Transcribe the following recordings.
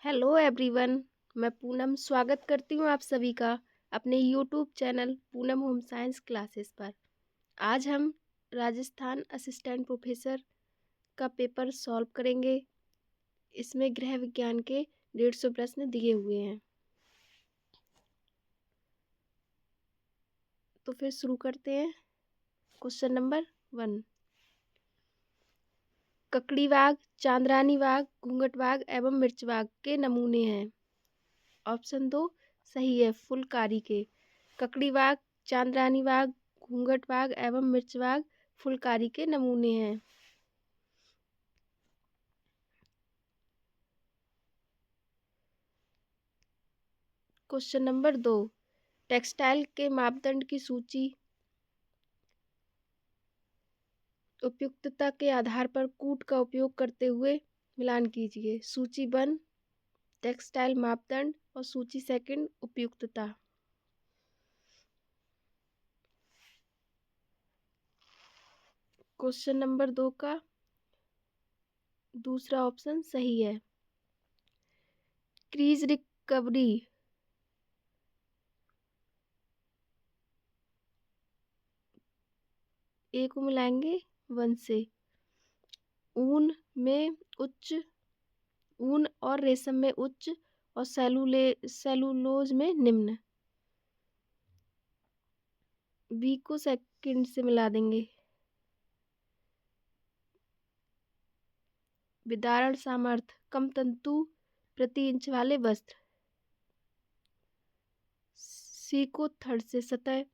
Hello everyone. मैं पूनम स्वागत करती हूँ आप सभी का अपने YouTube channel Poonam home science classes पर। आज हम राजस्थान असिस्टेंट प्रोफेसर का पेपर सॉल्व करेंगे। इसमें गृह विज्ञान के 150 प्रश्न दिए हुए हैं। तो फिर शुरू करते हैं। Question number 1। ककड़ी बाघ, चांदरानी बाघ, घूंघट बाघ एवं मिर्च बाघ के नमूने हैं। ऑप्शन 2 सही है, फुलकारी के। ककड़ी बाघ, चांदरानी बाघ, घूंघट बाघ एवं मिर्च बाघ फुलकारी के नमूने हैं। Question number 2। टेक्सटाइल के मापदंड की सूची उपयुक्तता के आधार पर कूट का उपयोग करते हुए मिलान कीजिए। सूची 1 टेक्सटाइल मापदंड और सूची 2 उपयुक्तता। क्वेश्चन नंबर 2 का दूसरा ऑप्शन सही है। क्रीज रिकवरी ए को मिलाएंगे 1 से। ऊन में उच्च, ऊन और रेशम में उच्च और सेलुलोज में निम्न। बी को 2 से मिला देंगे। विदारण सामर्थ्य कम तंतु प्रति इंच वाले वस्त्र। सी को 3 से सतह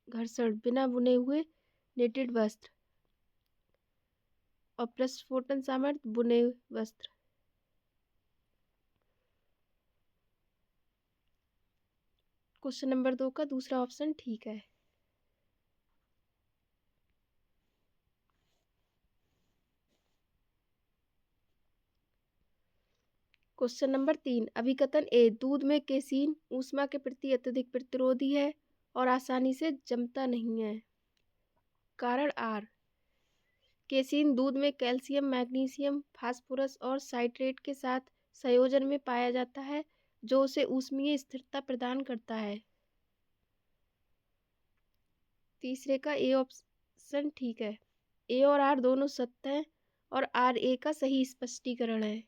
घर्षण बिना बुने हुए नेटेड वस्त्र। और प्रस्फोटन सामर्थ्य बुने वस्त्र। क्वेश्चन नंबर 2 का दूसरा ऑप्शन ठीक है। Question number 3। अभिकथन ए दूध में केसीन ऊष्मा के प्रति अत्यधिक प्रतिरोधी है और आसानी से जमता नहीं है। कारण आर। केसीन दूध में कैल्शियम, मैग्नीशियम, फास्फोरस और साइट्रेट के साथ संयोजन में पाया जाता है, जो उसे ऊष्मीय स्थिरता प्रदान करता है। तीसरे का ए ऑप्शन ठीक है। ए और आर दोनों सत्य हैं और आर ए का सही स्पष्टीकरण है।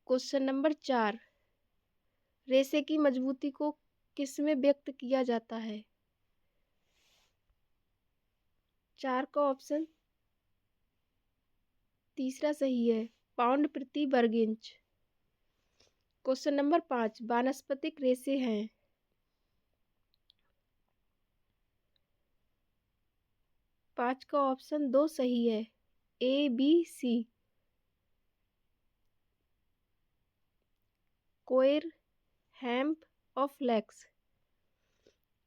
Question number 4। रेशे की मजबूती को किसमें व्यक्त किया जाता है। 4 का ऑप्शन तीसरा सही है, पाउंड प्रति वर्ग इंच। Question number 5। वानस्पतिक रेशे हैं। 5 का ऑप्शन 2 सही है, A B C. Coir, hemp और फ्लेक्स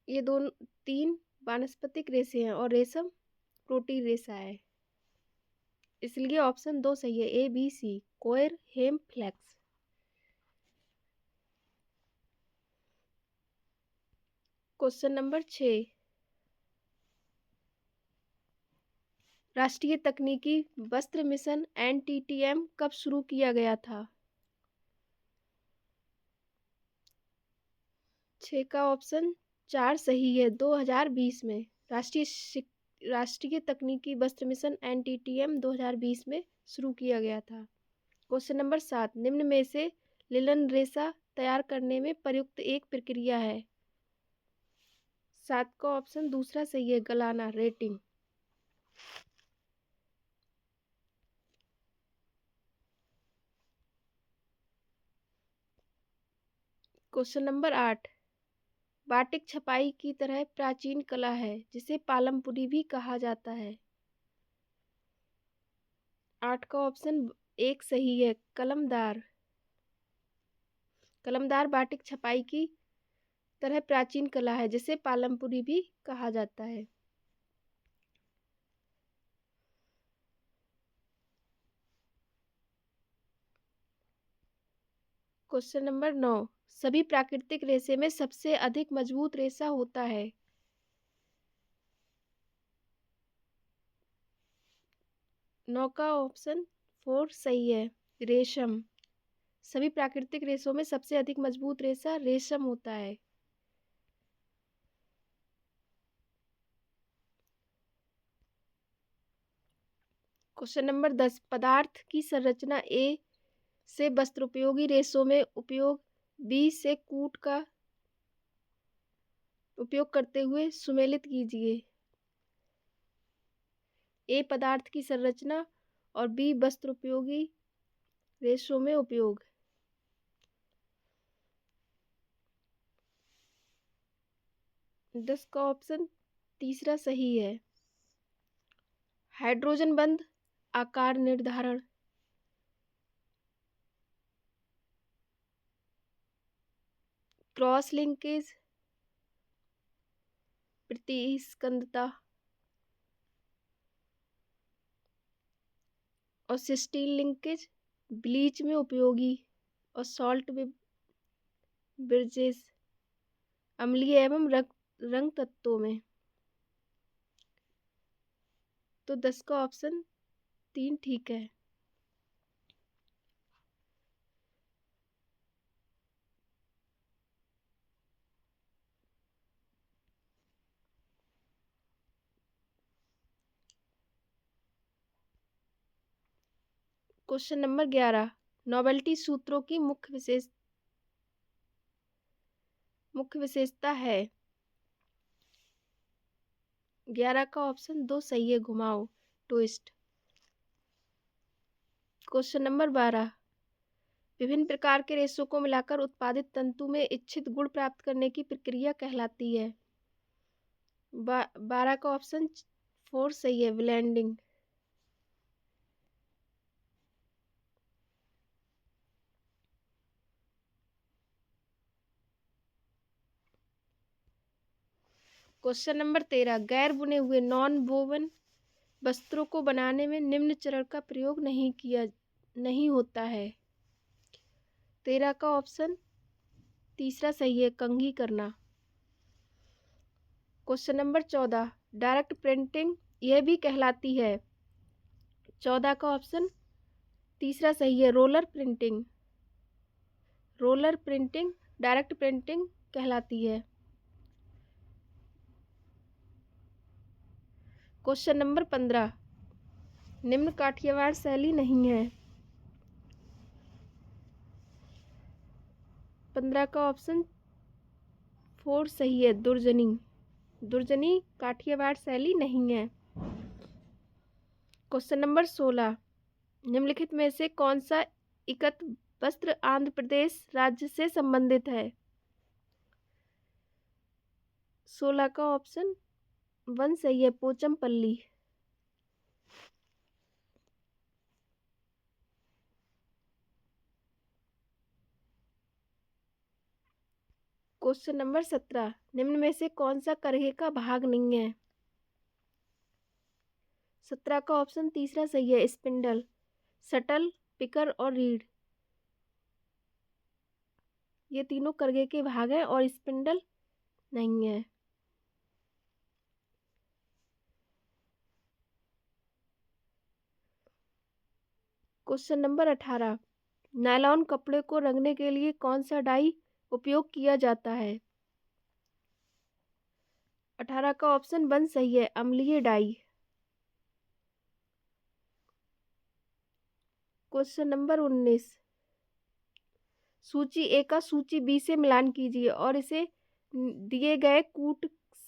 ये दोनों 3 वानस्पतिक रेशे हैं और रेशम प्रोटीन रेशा है, इसलिए ऑप्शन 2 सही है, A B C, coir, hemp, flax. Question number 6। राष्ट्रीय तकनीकी वस्त्र मिशन NTTM कब शुरू किया गया था। 6 का ऑप्शन 4 सही है, 2020 में। राष्ट्रीय तकनीकी वस्त्र मिशन NTTM 2020 में शुरू किया गया था। Question number 7। निम्न में से लिनन रेशा तैयार करने में प्रयुक्त एक प्रक्रिया है। 7 का ऑप्शन दूसरा सही है, गलाना, रेटिंग। Question number 8। बाटिक छपाई की तरह प्राचीन कला है जिसे पालमपुरी भी कहा जाता है। 8 का ऑप्शन 1 सही है, कलमदार। कलमदार बाटिक छपाई की तरह प्राचीन कला है जिसे पालमपुरी भी कहा जाता है। Question number 9। सभी प्राकृतिक रेशे में सबसे अधिक मजबूत रेशा होता है। 9 का ऑप्शन 4 सही है। रेशम। सभी प्राकृतिक रेशों में सबसे अधिक मजबूत रेशा रेशम होता है। क्वेश्चन नंबर 10, पदार्थ की संरचना ए से वस्त्रोपयोगी रेशों में उपयोग, बी से कूट का उपयोग करते हुए सुमेलित कीजिए। ए पदार्थ की संरचना और बी वस्त्रोपयोगी रेशों में उपयोग। दस का ऑप्शन तीसरा सही है। हाइड्रोजन बंध आकार निर्धारण। क्रॉस लिंकेज प्रतिस्कंदता और सिस्टीन लिंकेज ब्लीच में उपयोगी और सॉल्ट ब्रिजेस अम्लीय एवं रंग तत्वों में। तो 10 का ऑप्शन 3 ठीक है। क्वेश्चन नंबर 11, नोबेलिटी सूत्रों की मुख्य विशेषता है। 11 का ऑप्शन 2 सही है, घुमाओ ट्विस्ट। क्वेश्चन नंबर 12, विभिन्न प्रकार के रेशों को मिलाकर उत्पादित तंतु में इच्छित गुण प्राप्त करने की प्रक्रिया कहलाती है। 12 का ऑप्शन 4 सही है, ब्लेंडिंग। क्वेश्चन नंबर 13, गैर बुने हुए नॉन वोवन वस्त्रों को बनाने में निम्न चरण का प्रयोग नहीं होता है। 13 का ऑप्शन तीसरा सही है, कंघी करना। क्वेश्चन नंबर 14, डायरेक्ट प्रिंटिंग यह भी कहलाती है। 14 का ऑप्शन तीसरा सही है, roller printing. Roller printing direct printing कहलाती है। क्वेश्चन नंबर 15, निम्न काठियावाड़ शैली नहीं है। 15 का ऑप्शन 4 सही है, दुर्जनी। दुर्जनी काठियावाड़ शैली नहीं है। क्वेश्चन नंबर 16, निम्नलिखित में से कौन सा इकत वस्त्र आंध्र प्रदेश राज्य से संबंधित है। 16 का ऑप्शन 1 सही है, पोचमपल्ली। क्वेश्चन नंबर 17, निम्न में से कौन सा करघे का भाग नहीं है। 17 का ऑप्शन तीसरा सही है, स्पिंडल। शटल, पिकर और रीड ये तीनों करघे के भाग हैं और स्पिंडल नहीं है। क्वेश्चन नंबर 18, नायलॉन कपड़े को रंगने के लिए कौन सा डाई उपयोग किया जाता है। 18 का ऑप्शन 1 सही है, अम्लीय डाई। क्वेश्चन नंबर 19, सूची ए का सूची बी से मिलान कीजिए और इसे दिए गए कूट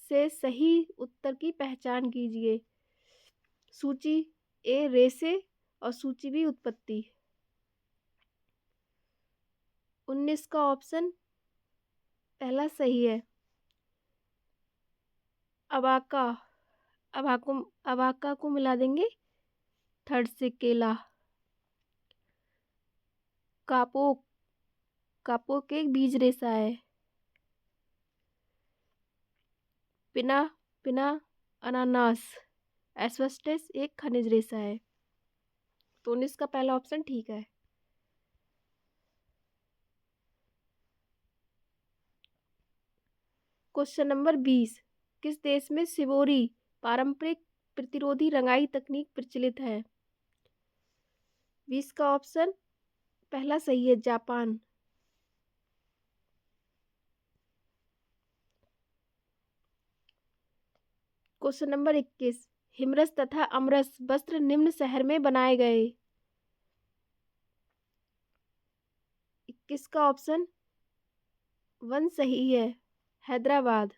से सही उत्तर की पहचान कीजिए। सूची ए रेशे और सूची बी उत्पत्ति। 19 का ऑप्शन पहला सही है, अबाका। अबाका को मिला देंगे थर्ड से, केला। कापोक, कापोक एक बीज रेशा है। पिना, पिना अनानास, एस्बेस्टस एक खनिज रेशा है। तो 19 का पहला ऑप्शन ठीक है। क्वेश्चन नंबर 20, किस देश में शिवोरी पारंपरिक प्रतिरोधी रंगाई तकनीक प्रचलित है। 20 का ऑप्शन पहला सही है, जापान। क्वेश्चन नंबर 21, हिमरस तथा अमरस वस्त्र निम्न शहर में बनाए गए। 21 का ऑप्शन 1 सही है, हैदराबाद।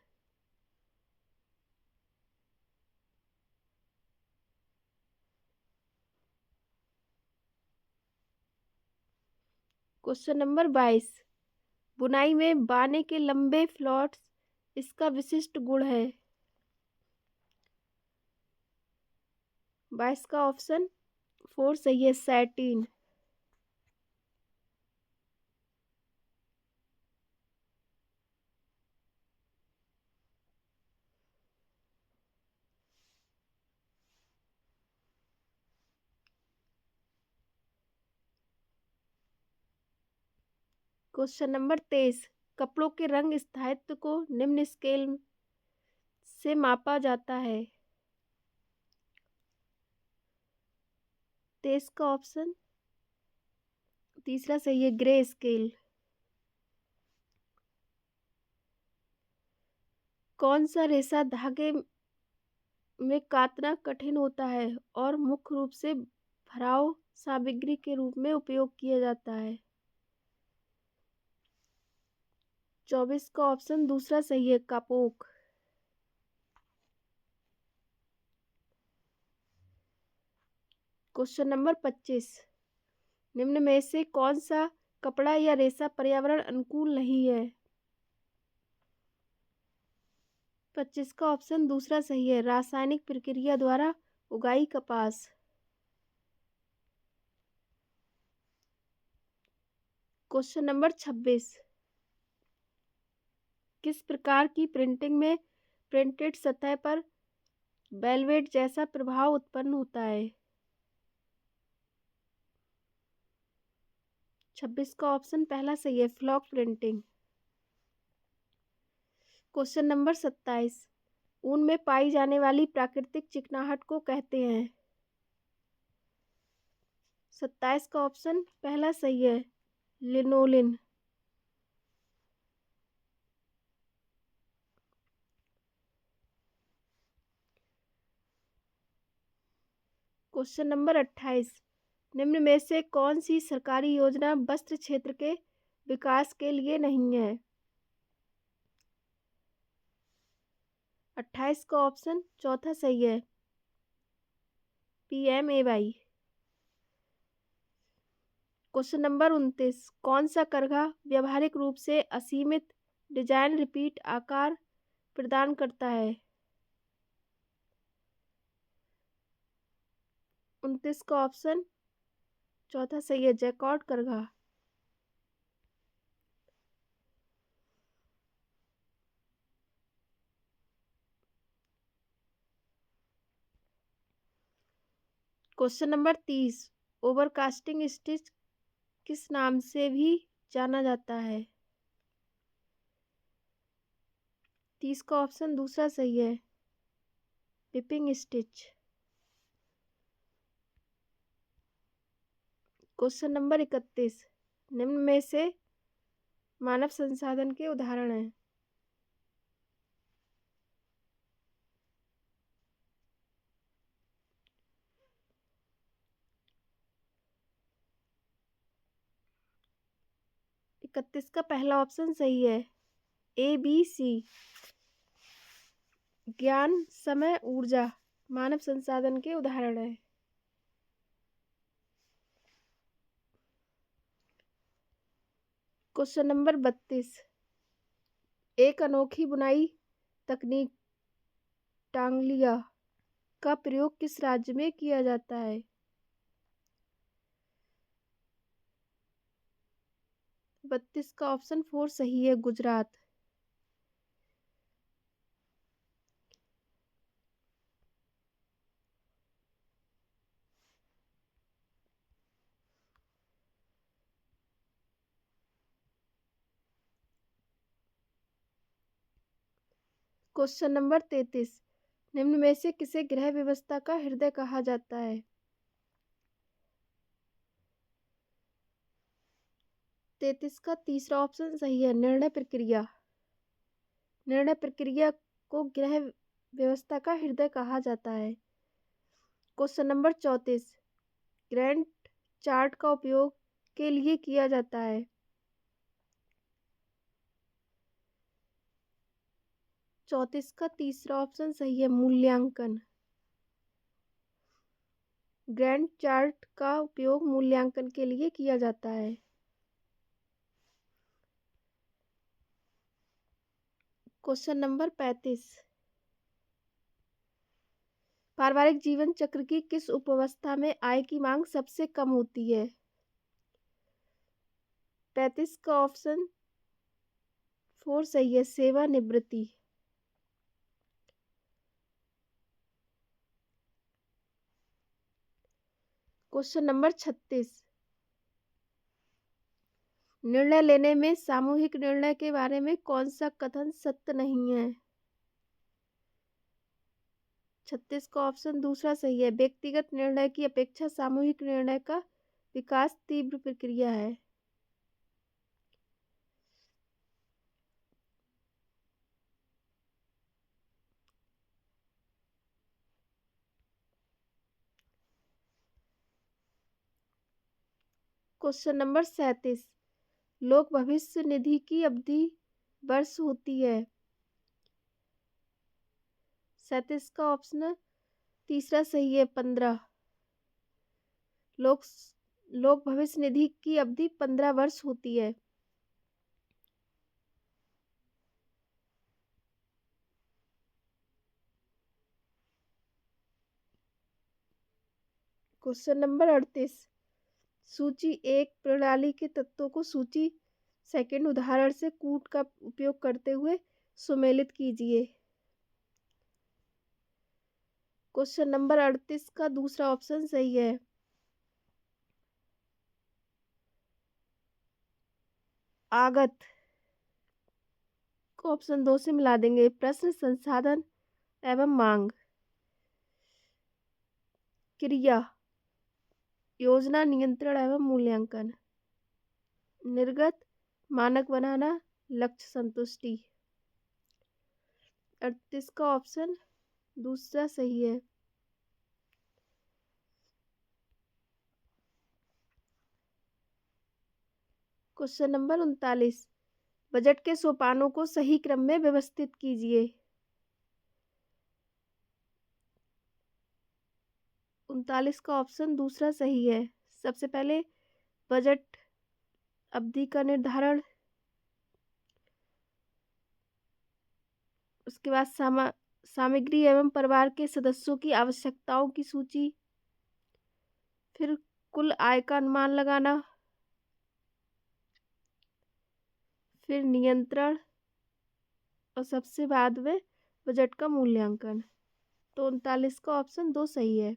क्वेश्चन नंबर 22, बुनाई में बाने के लंबे फ्लॉट्स इसका विशिष्ट गुण है। 22 का ऑप्शन 4 सही है, सैटिन। क्वेश्चन नंबर 23, कपड़ों के रंग स्थायित्व को निम्न स्केल से मापा जाता है। 23 का ऑप्शन तीसरा सही है, ग्रे स्केल। कौन सा रेशा धागे में कातना कठिन होता है और मुख्य रूप से भराव सामग्री के रूप में उपयोग किया जाता है। 24 का ऑप्शन दूसरा सही है, कापोक। क्वेश्चन नंबर 25, निम्न में से कौन सा कपड़ा या रेशा पर्यावरण अनुकूल नहीं है। 25 का ऑप्शन दूसरा सही है, रासायनिक प्रक्रिया द्वारा उगाई कपास। क्वेश्चन नंबर 26, किस प्रकार की प्रिंटिंग में प्रिंटेड सतह पर वेलवेट जैसा प्रभाव उत्पन्न होता है। 26 का ऑप्शन पहला सही है, फ्लॉक प्रिंटिंग। क्वेश्चन नंबर 27, ऊन में पाई जाने वाली प्राकृतिक चिकनाहट को कहते हैं। 27 का ऑप्शन पहला सही है, लिनोलिन। क्वेश्चन नंबर 28, निम्न में से कौन सी सरकारी योजना वस्त्र क्षेत्र के विकास के लिए नहीं है। 28 का ऑप्शन चौथा सही है, PMAY। क्वेश्चन नंबर 29, कौन सा करघा व्यावहारिक रूप से असीमित डिजाइन रिपीट आकार प्रदान करता है। 29 का ऑप्शन चौथा सही है, जैकॉर्ड करघा। क्वेश्चन नंबर 30, ओवरकास्टिंग स्टिच किस नाम से भी जाना जाता है। 30 का ऑप्शन दूसरा सही है, पिपिंग स्टिच। क्वेश्चन नंबर 31, निम्न में से मानव संसाधन के उदाहरण हैं। इकतीस का पहला ऑप्शन सही है, ABC। ज्ञान, समय, ऊर्जा मानव संसाधन के उदाहरण है। क्वेश्चन नंबर 32, एक अनोखी बुनाई तकनीक टांगलिया का प्रयोग किस राज्य में किया जाता है। 32 का ऑप्शन 4 सही है, गुजरात। क्वेश्चन नंबर 33, निम्न में से किसे गृह व्यवस्था का हृदय कहा जाता है। 33 का तीसरा ऑप्शन सही है, निर्णय प्रक्रिया। निर्णय प्रक्रिया को गृह व्यवस्था का हृदय कहा जाता है। क्वेश्चन नंबर 34, ग्रैंड चार्ट का उपयोग के लिए किया जाता है। 34 का तीसरा ऑप्शन सही है, मूल्यांकन। ग्रैंड चार्ट का उपयोग मूल्यांकन के लिए किया जाता है। क्वेश्चन नंबर 35, पारिवारिक जीवन चक्र की किस उपावस्था में आय की मांग सबसे कम होती है। 35 का ऑप्शन 4 सही है, सेवानिवृत्ति। क्वेश्चन नंबर 36, निर्णय लेने में सामूहिक निर्णय के बारे में कौन सा कथन सत्य नहीं है। 36 का ऑप्शन दूसरा सही है, व्यक्तिगत निर्णय की अपेक्षा सामूहिक निर्णय का विकास तीव्र प्रक्रिया है। क्वेश्चन नंबर 37, लोक भविष्य निधि की अवधि वर्ष होती है। 37 का ऑप्शन तीसरा सही है, 15। लोक भविष्य निधि की अवधि 15 वर्ष होती है। क्वेश्चन नंबर 38, सूची एक प्रणाली के तत्वों को सूची सेकंड उदाहरण से कूट का उपयोग करते हुए सुमेलित कीजिए। क्वेश्चन नंबर 38 का दूसरा ऑप्शन सही है। आगत को ऑप्शन 2 से मिला देंगे, प्रश्न, संसाधन एवं मांग। क्रिया, योजना, नियंत्रण एवं मूल्यांकन। निर्गत, मानक बनाना, लक्ष्य संतुष्टि। 38 का ऑप्शन दूसरा सही है। क्वेश्चन नंबर 39, बजट के सोपानों को सही क्रम में व्यवस्थित कीजिए। 39 का ऑप्शन दूसरा सही है। सबसे पहले बजट अवधि का निर्धारण, उसके बाद सामग्री एवं परिवार के सदस्यों की आवश्यकताओं की सूची, फिर कुल आय का अनुमान लगाना, फिर नियंत्रण और सबसे बाद में बजट का मूल्यांकन। तो 39 का ऑप्शन 2 सही है।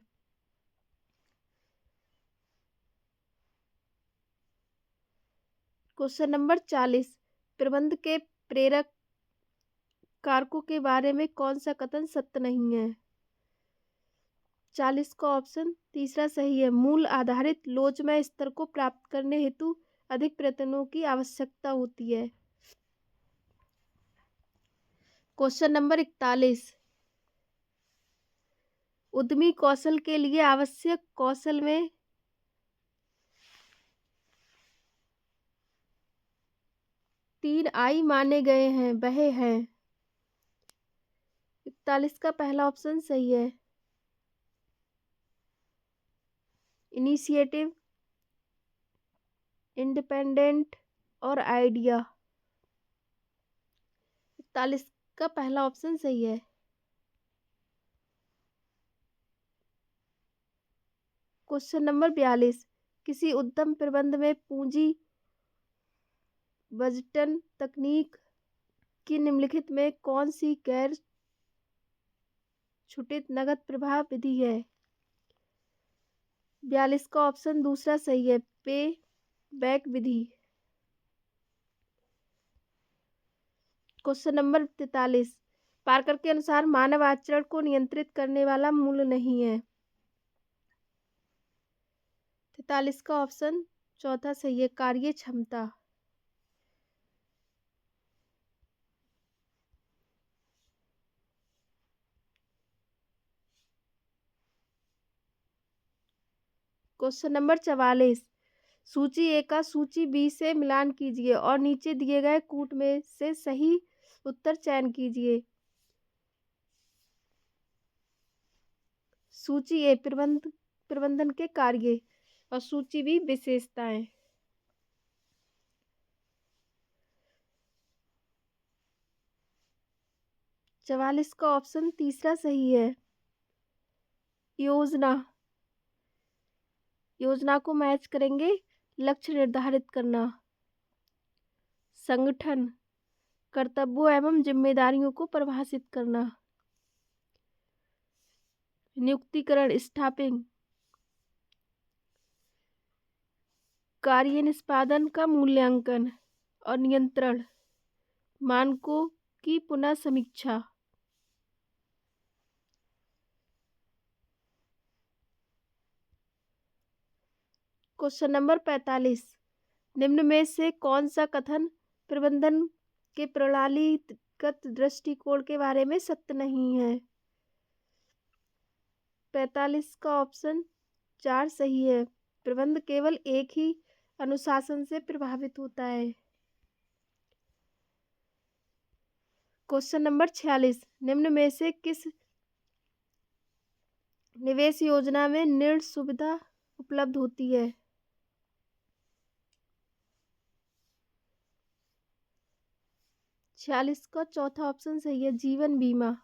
क्वेश्चन नंबर 40, प्रबंध के प्रेरक कारकों के बारे में कौन सा कथन सत्य नहीं है। 40 का ऑप्शन तीसरा सही है, मूल आधारित लोचमय स्तर को प्राप्त करने हेतु अधिक प्रयत्नों की आवश्यकता होती है। क्वेश्चन नंबर 41, उद्यमी कौशल के लिए आवश्यक कौशल में 3 आई माने गए हैं, वह हैं। 41 का पहला ऑप्शन सही है, इनिशिएटिव, इंडिपेंडेंट और आइडिया। 41 का पहला ऑप्शन सही है। क्वेश्चन नंबर 42, किसी उद्यम प्रबंध में पूंजी बजटन तकनीक की निम्नलिखित में कौन सी गैर छुटित नगद प्रवाह विधि है। 42 का ऑप्शन दूसरा सही है, पे बैक विधि। क्वेश्चन नंबर 43, पार्कर के अनुसार मानव आचरण को नियंत्रित करने वाला मूल्य नहीं है। 43 का ऑप्शन चौथा सही है, कार्य क्षमता। क्वेश्चन नंबर 44, सूची ए का सूची बी से मिलान कीजिए और नीचे दिए गए कूट में से सही उत्तर चयन कीजिए। सूची ए प्रबंधन के कार्य और सूची बी विशेषताएं। 44 का ऑप्शन तीसरा सही है। योजना को मैच करेंगे, लक्ष्य निर्धारित करना। संगठन, कर्तव्यों एवं जिम्मेदारियों को परिभाषित करना। नियुक्तिकरण, स्टाफिंग, कार्य निष्पादन का मूल्यांकन और नियंत्रण, मानकों की पुनः समीक्षा। क्वेश्चन नंबर 45, निम्न में से कौन सा कथन प्रबंधन के प्रणालीगत दृष्टिकोण के बारे में सत्य नहीं है? 45 का ऑप्शन 4 सही है। प्रबंध केवल एक ही अनुशासन से प्रभावित होता है। क्वेश्चन नंबर 46, निम्न में से किस निवेश योजना में ऋण सुविधा उपलब्ध होती है? 46 का चौथा ऑप्शन सही है, जीवन बीमा।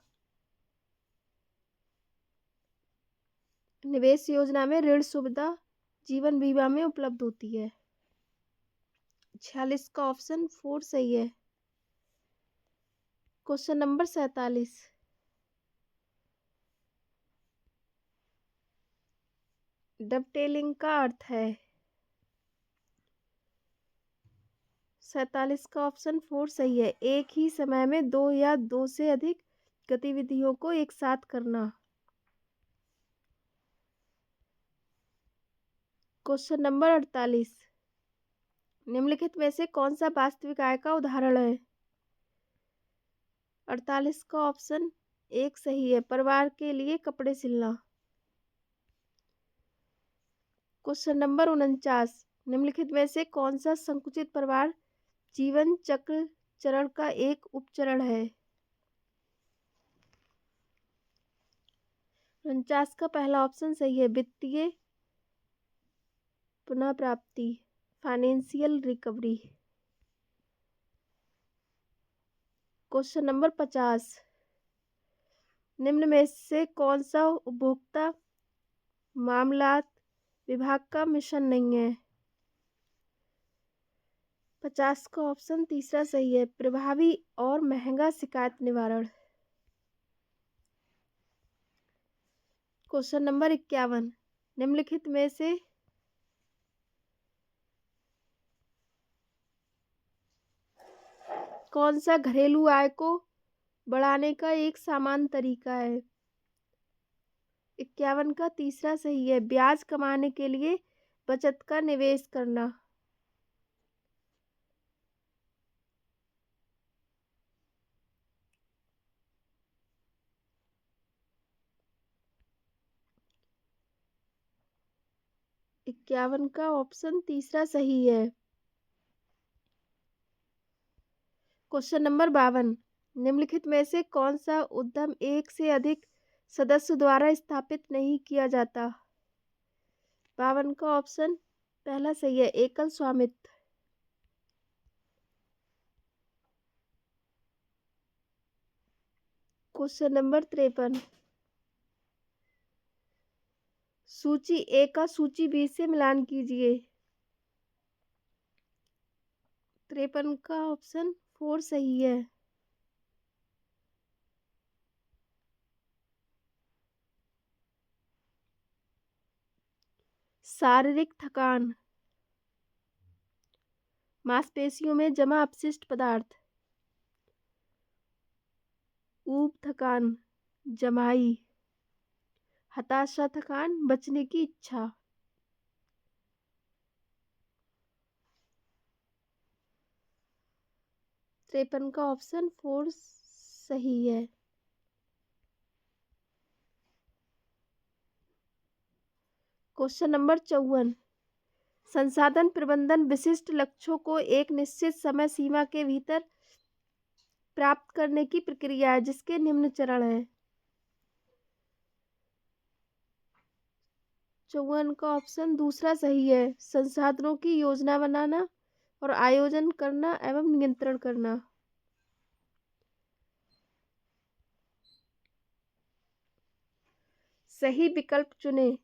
निवेश योजना में ऋण सुविधा जीवन बीमा में उपलब्ध होती है। 46 का ऑप्शन 4 सही है। क्वेश्चन नंबर 47, डबटेलिंग का अर्थ है? 47 का ऑप्शन 4 सही है, एक ही समय में दो या दो से अधिक गतिविधियों को एक साथ करना। क्वेश्चन नंबर 48, निम्नलिखित में से कौन सा वास्तविक आय का उदाहरण है? 48 का ऑप्शन 1 सही है, परिवार के लिए कपड़े सिलना। क्वेश्चन नंबर 49, निम्नलिखित में से कौन सा संकुचित परिवार जीवन चक्र चरण का एक उपचरण है? 49 का पहला ऑप्शन सही है, वित्तीय पुनः प्राप्ति, फाइनेंशियल रिकवरी। क्वेश्चन नंबर 50, निम्न में से कौन सा उपभोक्ता मामलात विभाग का मिशन नहीं है? 50 का ऑप्शन तीसरा सही है, प्रभावी और महंगा शिकायत निवारण। क्वेश्चन नंबर 51, निम्नलिखित में से कौन सा घरेलू आय को बढ़ाने का एक सामान्य तरीका है? 51 का तीसरा सही है, ब्याज कमाने के लिए बचत का निवेश करना। इक्यावन का ऑप्शन तीसरा सही है। क्वेश्चन नंबर 52, निम्नलिखित में से कौन सा उद्यम एक से अधिक सदस्य द्वारा स्थापित नहीं किया जाता? 52 का ऑप्शन पहला सही है, एकल स्वामित्व। क्वेश्चन नंबर 53, सूची ए का सूची बी से मिलान कीजिए। 53 का ऑप्शन 4 सही है। शारीरिक थकान, मांसपेशियों में जमा अपशिष्ट पदार्थ, ऊब थकान, जमाई, हताशा थकान, बचने की इच्छा। 53 का ऑप्शन 4 सही है। क्वेश्चन नंबर 54, संसाधन प्रबंधन विशिष्ट लक्ष्यों को एक निश्चित समय सीमा के भीतर प्राप्त करने की प्रक्रिया है जिसके निम्न चरण हैं। 54 का ऑप्शन दूसरा सही है, संसाधनों की योजना बनाना और आयोजन करना एवं नियंत्रण करना। सही विकल्प चुने।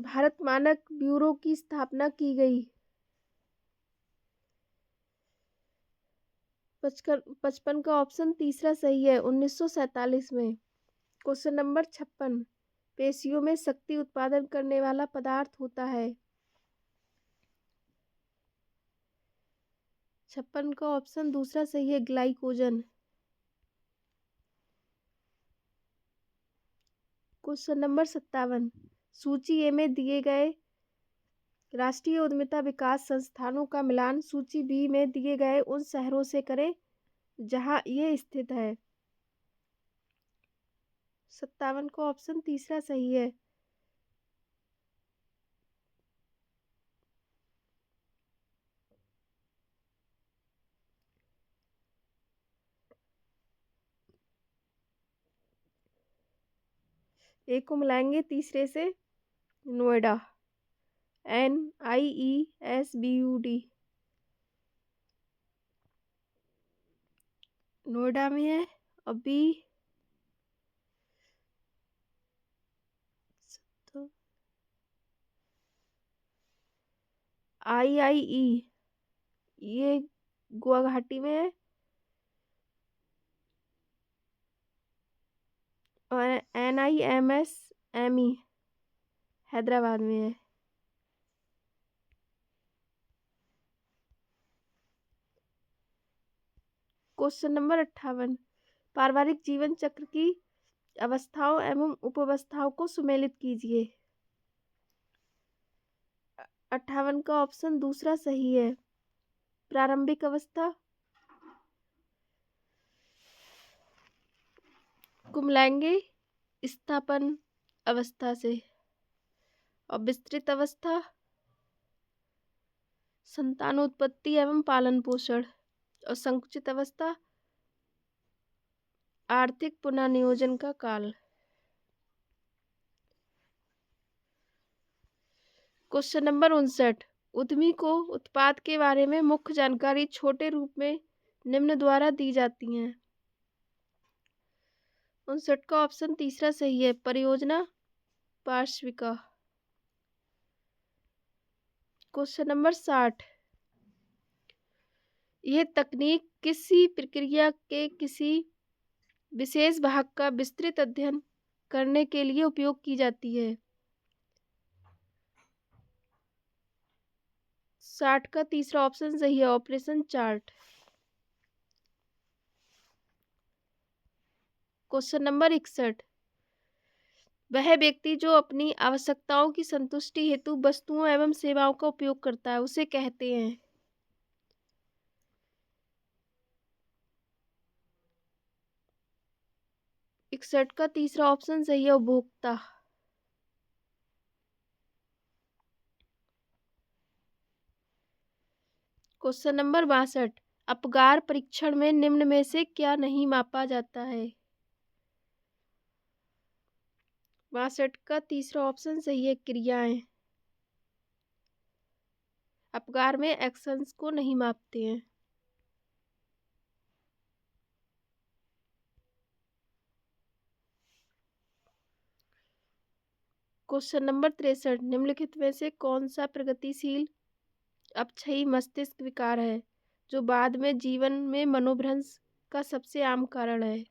भारत मानक ब्यूरो की स्थापना की गई। 55 का ऑप्शन तीसरा सही है, 1947 में। क्वेश्चन नंबर 56, पेशियों में शक्ति उत्पादन करने वाला पदार्थ होता है। 56 का ऑप्शन दूसरा सही है, ग्लाइकोजन। क्वेश्चन नंबर 57, सूची ए में दिए गए राष्ट्रीय उद्यमिता विकास संस्थानों का मिलान सूची बी में दिए गए उन शहरों से करें जहां ये स्थित है। 57 का ऑप्शन तीसरा सही है। एक को मिलाएंगे तीसरे से, नोएडा, NIESBUD, नोएडा में है। और बी तो IIE, ये गुवाहाटी में है। और NIMSME हैदराबाद में है। क्वेश्चन नंबर 58, पारिवारिक जीवन चक्र की अवस्थाओं एवं उपावस्थाओं को सुमेलित कीजिए। 58 का ऑप्शन दूसरा सही है, प्रारंभिक अवस्था। को मिलाएंगे स्थापन अवस्था से। और विस्तृत अवस्था, संतानोत्पत्ति एवं पालन पोषण। और संकुचित अवस्था, आर्थिक पुनर्नियोजन का काल। क्वेश्चन नंबर 59, उद्यमी को उत्पाद के बारे में मुख्य जानकारी छोटे रूप में निम्न द्वारा दी जाती है। 59 का ऑप्शन तीसरा सही है, परियोजना पार्श्विका। क्वेश्चन नंबर 60, यह तकनीक किसी प्रक्रिया के किसी विशेष भाग का विस्तृत अध्ययन करने के लिए उपयोग की जाती है। 60 का तीसरा ऑप्शन सही है, ऑपरेशन चार्ट। क्वेश्चन नंबर 61, वह व्यक्ति जो अपनी आवश्यकताओं की संतुष्टि हेतु वस्तुओं एवं सेवाओं का उपयोग करता है उसे कहते हैं। 61 का तीसरा ऑप्शन सही है, उपभोक्ता। क्वेश्चन नंबर 62, अपगार परीक्षण में निम्न में से क्या नहीं मापा जाता है। 62 का तीसरा ऑप्शन सही है, क्रियाएं। अपगार में एक्शंस को नहीं मापते हैं। क्वेश्चन नंबर 63, निम्नलिखित में से कौन सा प्रगतिशील अपक्षयी मस्तिष्क विकार है जो बाद में जीवन में मनोभ्रंश का सबसे आम कारण है।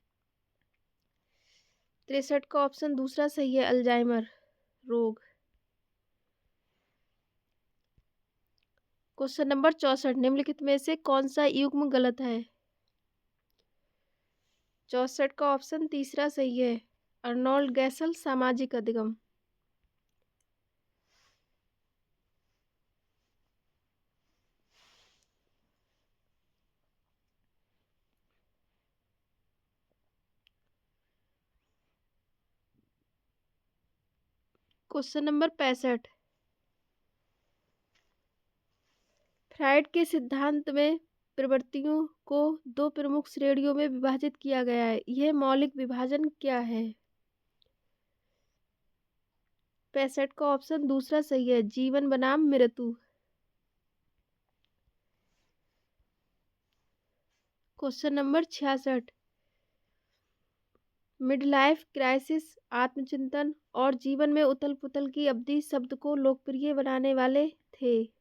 63 का ऑप्शन दूसरा सही है, अल्जाइमर रोग। क्वेश्चन नंबर 64, निम्नलिखित में से कौन सा युग्म गलत है। 64 का ऑप्शन तीसरा सही है, अर्नोल्ड गैसल सामाजिक अधिगम। Question number 65। फ्राइड के सिद्धांत में प्रवृत्तियों को दो प्रमुख श्रेणियों में विभाजित किया गया है। यह मौलिक विभाजन क्या है? 65 का ऑप्शन दूसरा सही है, जीवन बनाम मृत्यु। Question number 66। Mid life crisis, आत्मचिंतन और जीवन में उथल पुथल की अवधि शब्द को लोकप्रिय बनाने वाले थे।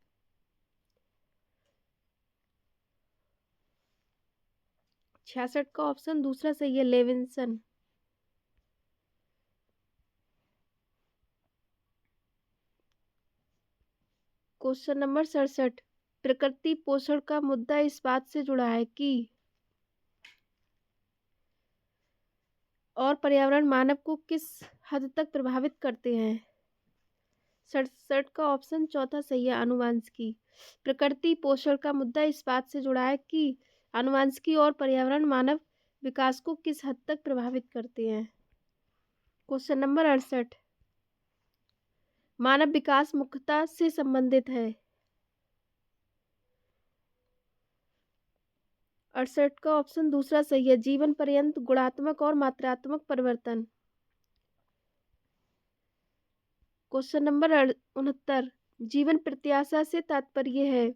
66 का ऑप्शन दूसरा सही है, लेविंसन। Question number 67। प्रकृति पोषण का मुद्दा इस बात से जुड़ा है कि और पर्यावरण मानव को किस हद तक प्रभावित करते हैं। 67 का ऑप्शन चौथा सही है, आनुवंशिकी। प्रकृति पोषण का मुद्दा इस बात से जुड़ा है कि आनुवंशिकी और पर्यावरण मानव विकास को किस हद तक प्रभावित करते हैं। Question number 68। मानव विकास मुख्यता से संबंधित है। 68 का ऑप्शन दूसरा सही है, जीवन पर्यंत गुणात्मक और मात्रात्मक परिवर्तन। Question number 69। जीवन प्रत्याशा से तात्पर्य है।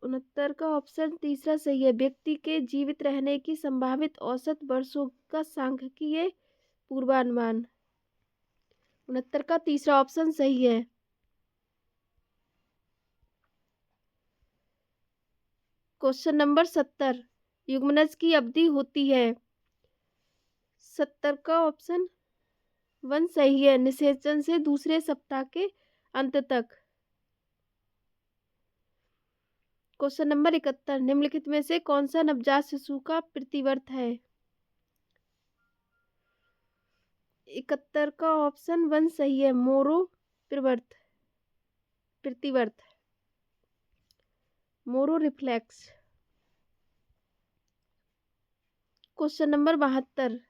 69 का ऑप्शन तीसरा सही है, व्यक्ति के जीवित रहने की संभावित औसत वर्षों का सांख्यिकीय पूर्वानुमान। 69 का तीसरा ऑप्शन सही है। Question number 70। युग्मनज की अवधि होती है। 70 का ऑप्शन 1 सही है, निषेचन से दूसरे सप्ताह के अंत तक। Question number 71। निम्नलिखित में से कौन सा नवजात शिशु का प्रतिवर्त है। 71 का ऑप्शन 1 सही है, मोरो प्रतिवर्त, मोरो रिफ्लेक्स। Question number 72।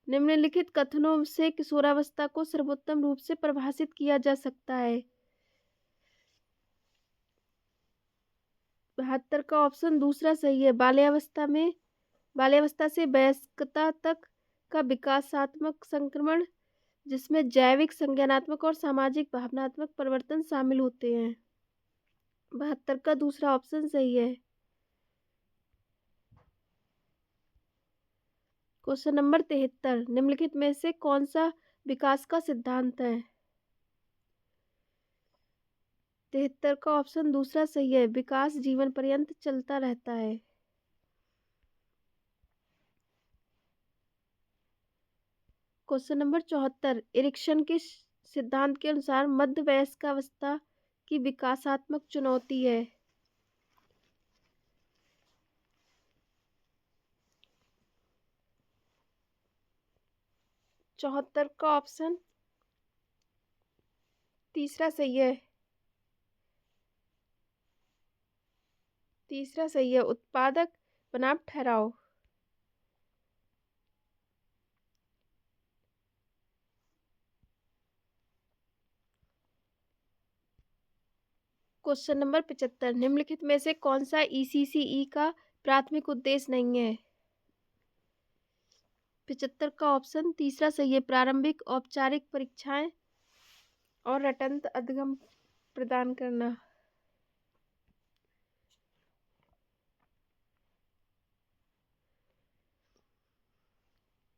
निम्नलिखित कथनों से किशोरावस्था को सर्वोत्तम रूप से परिभाषित किया जा सकता है। 72 का ऑप्शन दूसरा सही है, बाल्यावस्था से वयस्कता तक का विकासात्मक संक्रमण जिसमें जैविक, संज्ञानात्मक और सामाजिक भावनात्मक परिवर्तन शामिल होते हैं। 72 का दूसरा ऑप्शन सही है। Question number 73। निम्नलिखित में से कौन सा विकास का सिद्धांत है। 73 का ऑप्शन दूसरा सही है, विकास जीवन पर्यंत चलता रहता है। Question number 74। एरिक्सन के सिद्धांत के अनुसार मध्य वयस्कावस्था की विकासात्मक चुनौती है। 74 का ऑप्शन तीसरा सही है, उत्पादक बनाम ठहराव। Question number 75। निम्नलिखित में से कौन सा ईसीसीई का प्राथमिक उद्देश्य नहीं है। 75 का ऑप्शन तीसरा सही है, प्रारंभिक औपचारिक परीक्षाएं और रटंत अधिगम प्रदान करना।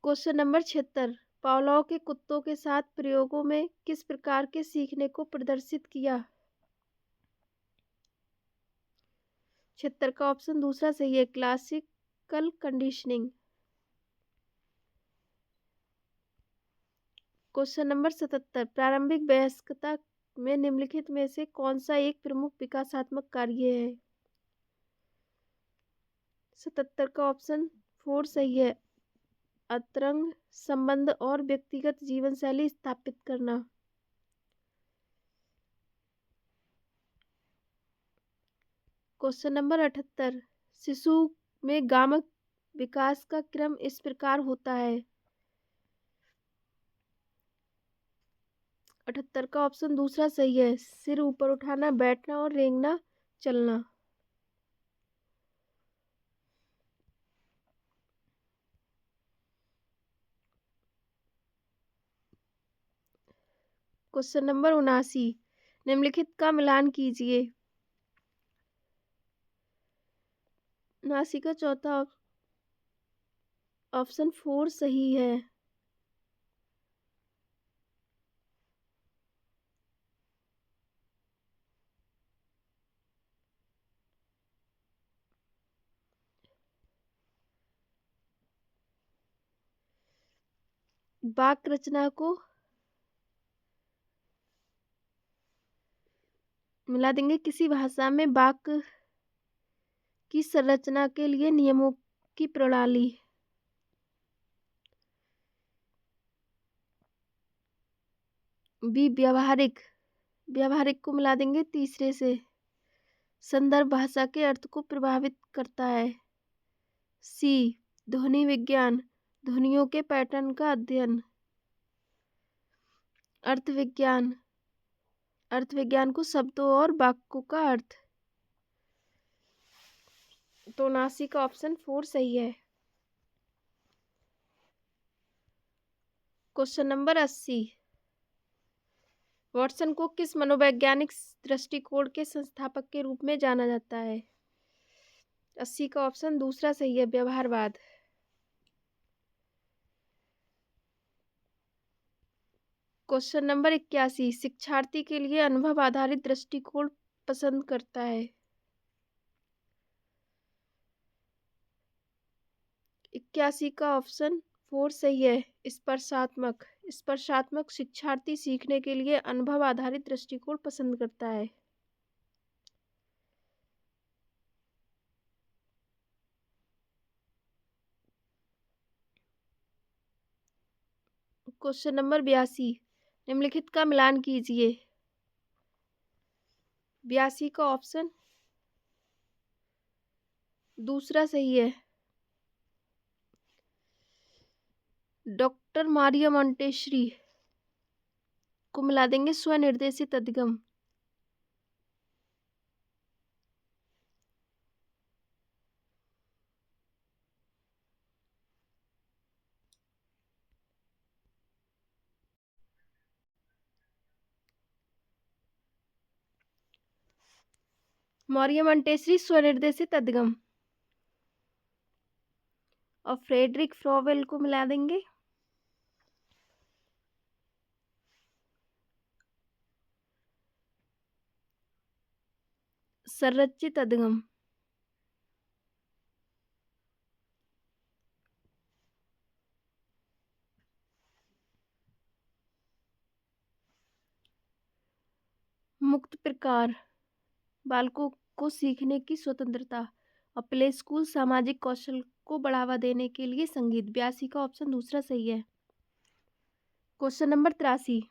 Question number 76। पावलोव के कुत्तों के साथ प्रयोगों में किस प्रकार के सीखने को प्रदर्शित किया। 76 का ऑप्शन दूसरा सही है, क्लासिकल कंडीशनिंग। Question number 77। प्रारंभिक वयस्कता में निम्नलिखित में से कौन सा एक प्रमुख विकासात्मक कार्य है। 77 का ऑप्शन 4 सही है, अंतरंग संबंध और व्यक्तिगत जीवन शैली स्थापित करना। Question number 78। शिशु में गामक विकास का क्रम इस प्रकार होता है। 78 का ऑप्शन दूसरा सही है। सिर ऊपर उठाना, बैठना और रेंगना, चलना। क्वेश्चन नंबर 79, निम्नलिखित का मिलान कीजिए। 79 का चौथा ऑप्शन 4 सही है। वाक्य रचना को मिला देंगे। किसी भाषा में वाक्य की संरचना के लिए नियमों की प्रणाली। बी व्यावहारिक, व्यावहारिक को मिला देंगे तीसरे से। संदर्भ भाषा के अर्थ को प्रभावित करता है। सी ध्वनि विज्ञान, ध्वनियों के पैटर्न का अध्ययन। अर्थ विज्ञान, अर्थ विज्ञान को शब्दों और वाक्यों का अर्थ। तो 79 का ऑप्शन 4 सही है। क्वेश्चन नंबर 80, वॉटसन को किस मनोवैज्ञानिक दृष्टिकोण के संस्थापक के रूप में जाना जाता है? 80 का ऑप्शन दूसरा सही है, व्यवहारवाद। क्वेश्चन नंबर 81, शिक्षार्थी के लिए अनुभव आधारित दृष्टिकोण पसंद करता है। 81 का ऑप्शन 4 सही है, स्पर्शात्मक। स्पर्शात्मक शिक्षार्थी सीखने के लिए अनुभव आधारित दृष्टिकोण पसंद करता है। क्वेश्चन नंबर 82, निम्नलिखित का मिलान कीजिए। 82 का ऑप्शन दूसरा सही है। डॉक्टर मारिया मोंटेसरी को मिला देंगे स्वनिर्देशित अधिगम। मारिया मोंटेसरी स्वनिर्देशित अधिगम। और फ्रेडरिक फ्रोवेल को मिला देंगे संरचित अधिगम। मुक्त प्रकार, बालकों को सीखने की स्वतंत्रता और प्ले स्कूल सामाजिक कौशल को बढ़ावा देने के लिए संगीत। 82 का ऑप्शन दूसरा सही है। क्वेश्चन नंबर 83,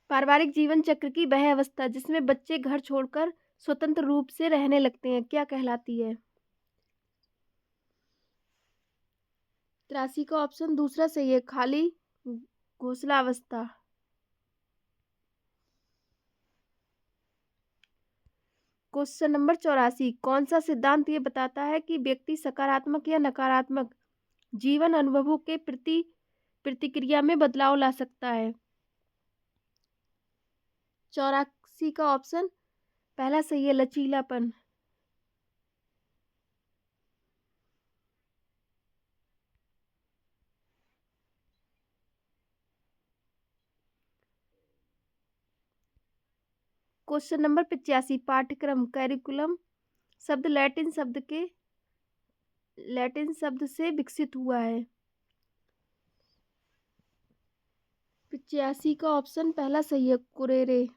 पारिवारिक जीवन चक्र की वह अवस्था जिसमें बच्चे घर छोड़कर स्वतंत्र रूप से रहने लगते हैं क्या कहलाती है? 83 का ऑप्शन दूसरा सही है, खाली घोषणावस्था। क्वेश्चन नंबर 84, कौन सा सिद्धांत ये बताता है कि व्यक्ति सकारात्मक या नकारात्मक जीवन अनुभवों के प्रति प्रतिक्रिया में बदलाव ला सकता है? 84 का ऑप्शन पहला सही है, लचीलापन। क्वेश्चन नंबर 85, पाठ्यक्रम कैरिकुलम शब्द लैटिन शब्द से विकसित हुआ है। 85 का ऑप्शन पहला सही है, कुरेरे।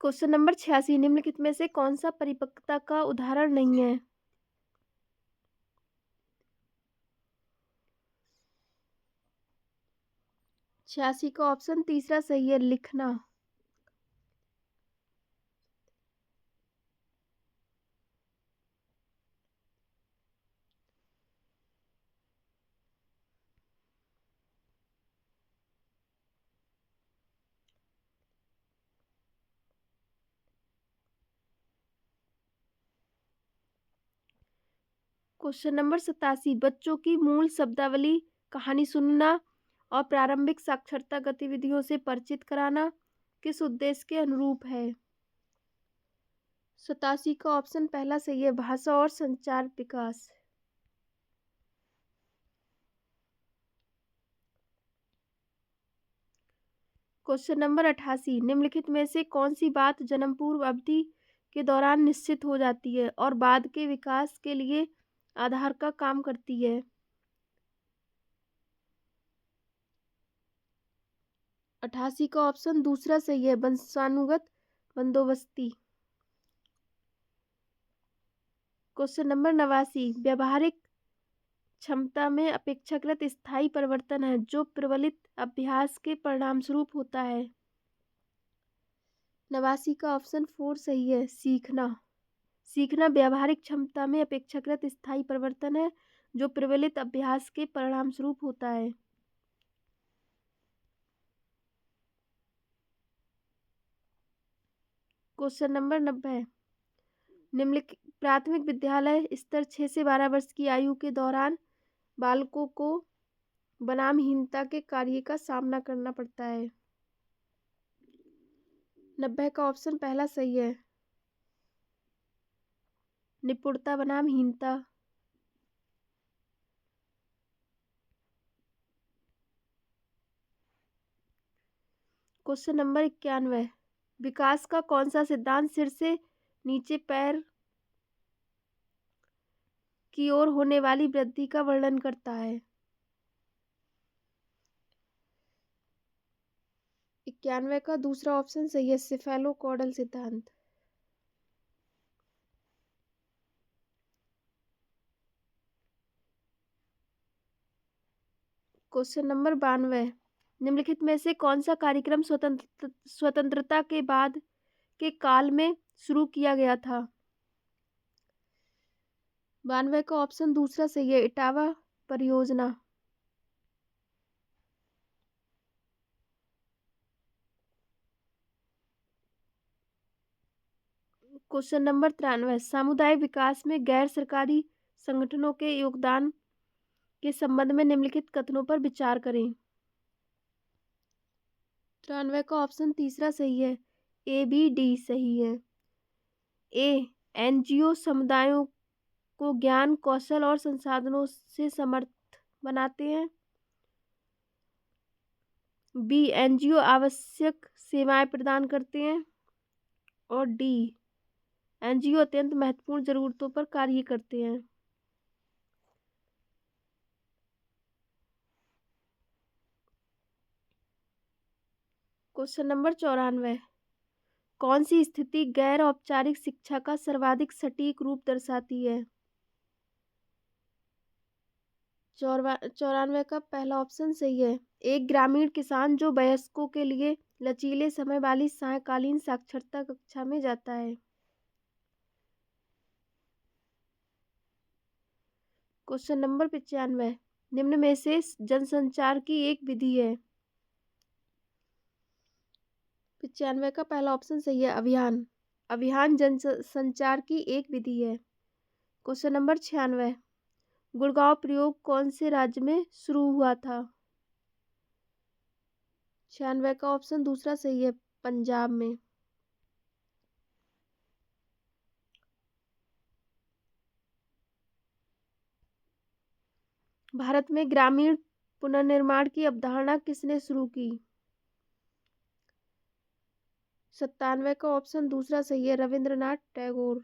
क्वेश्चन नंबर 86, निम्नलिखित में से कौन सा परिपक्वता का उदाहरण नहीं है? 86 का ऑप्शन तीसरा सही है, लिखना। क्वेश्चन नंबर 87, बच्चों की मूल शब्दावली, कहानी सुनना और प्रारंभिक साक्षरता गतिविधियों से परिचित कराना किस उद्देश्य के अनुरूप है? 87 का ऑप्शन पहला सही है, भाषा और संचार विकास। क्वेश्चन नंबर 88, निम्नलिखित में से कौन सी बात जन्म पूर्व अवधि के दौरान निश्चित हो जाती है और बाद के विकास के लिए आधार का काम करती है? 88 का ऑप्शन दूसरा सही है, वंशानुगत बंदोबस्ती। क्वेश्चन नंबर 89, व्यावहारिक क्षमता में अपेक्षाकृत स्थायी परिवर्तन है जो प्रबलित अभ्यास के परिणामस्वरूप होता है। 89 का ऑप्शन 4 सही है, सीखना। सीखना व्यावहारिक क्षमता में अपेक्षाकृत स्थायी परिवर्तन है जो प्रबलित अभ्यास के परिणामस्वरूप होता है। क्वेश्चन नंबर 90, निम्नलिखित प्राथमिक विद्यालय स्तर 6 से 12 वर्ष की आयु के दौरान बालकों को बनामहीनता के कार्य का सामना करना पड़ता है। 90 का ऑप्शन पहला सही है, निपुणता बनामहीनता। क्वेश्चन नंबर 91, विकास का कौन सा सिद्धांत सिर से नीचे पैर की ओर होने वाली वृद्धि का वर्णन करता है? 91 का दूसरा ऑप्शन सही है, सेफेलोकॉडल सिद्धांत। क्वेश्चन नंबर 92, निम्नलिखित में से कौन सा कार्यक्रम स्वतंत्रता के बाद के काल में शुरू किया गया था? 92 का ऑप्शन दूसरा सही है, इटावा परियोजना। क्वेश्चन नंबर 93, सामुदायिक विकास में गैर सरकारी संगठनों के योगदान के संबंध में निम्नलिखित कथनों पर विचार करें। 93 का ऑप्शन तीसरा सही है, ए बी डी सही है। ए, एनजीओ समुदायों को ज्ञान, कौशल और संसाधनों से समर्थ बनाते हैं। बी, एनजीओ आवश्यक सेवाएं प्रदान करते हैं। और डी, एनजीओ अत्यंत महत्वपूर्ण जरूरतों पर कार्य करते हैं। क्वेश्चन नंबर 94, कौन सी स्थिति गैर औपचारिक शिक्षा का सर्वाधिक सटीक रूप दर्शाती है? 94 का पहला ऑप्शन सही है, एक ग्रामीण किसान जो वयस्कों के लिए लचीले समय वाली सायंकालीन साक्षरता कक्षा में जाता है। क्वेश्चन नंबर 95, निम्न में से जनसंचार की एक विधि है? 95 का पहला ऑप्शन सही है, अभियान। अभियान जनसंचार की एक विधि है। क्वेश्चन नंबर 96, गुड़गांव प्रयोग कौन से राज्य में शुरू हुआ था? 96 का ऑप्शन दूसरा सही है, पंजाब में। भारत में ग्रामीण पुनर्निर्माण की अवधारणा किसने शुरू की? 97 का ऑप्शन दूसरा सही है, रविंद्रनाथ टैगोर।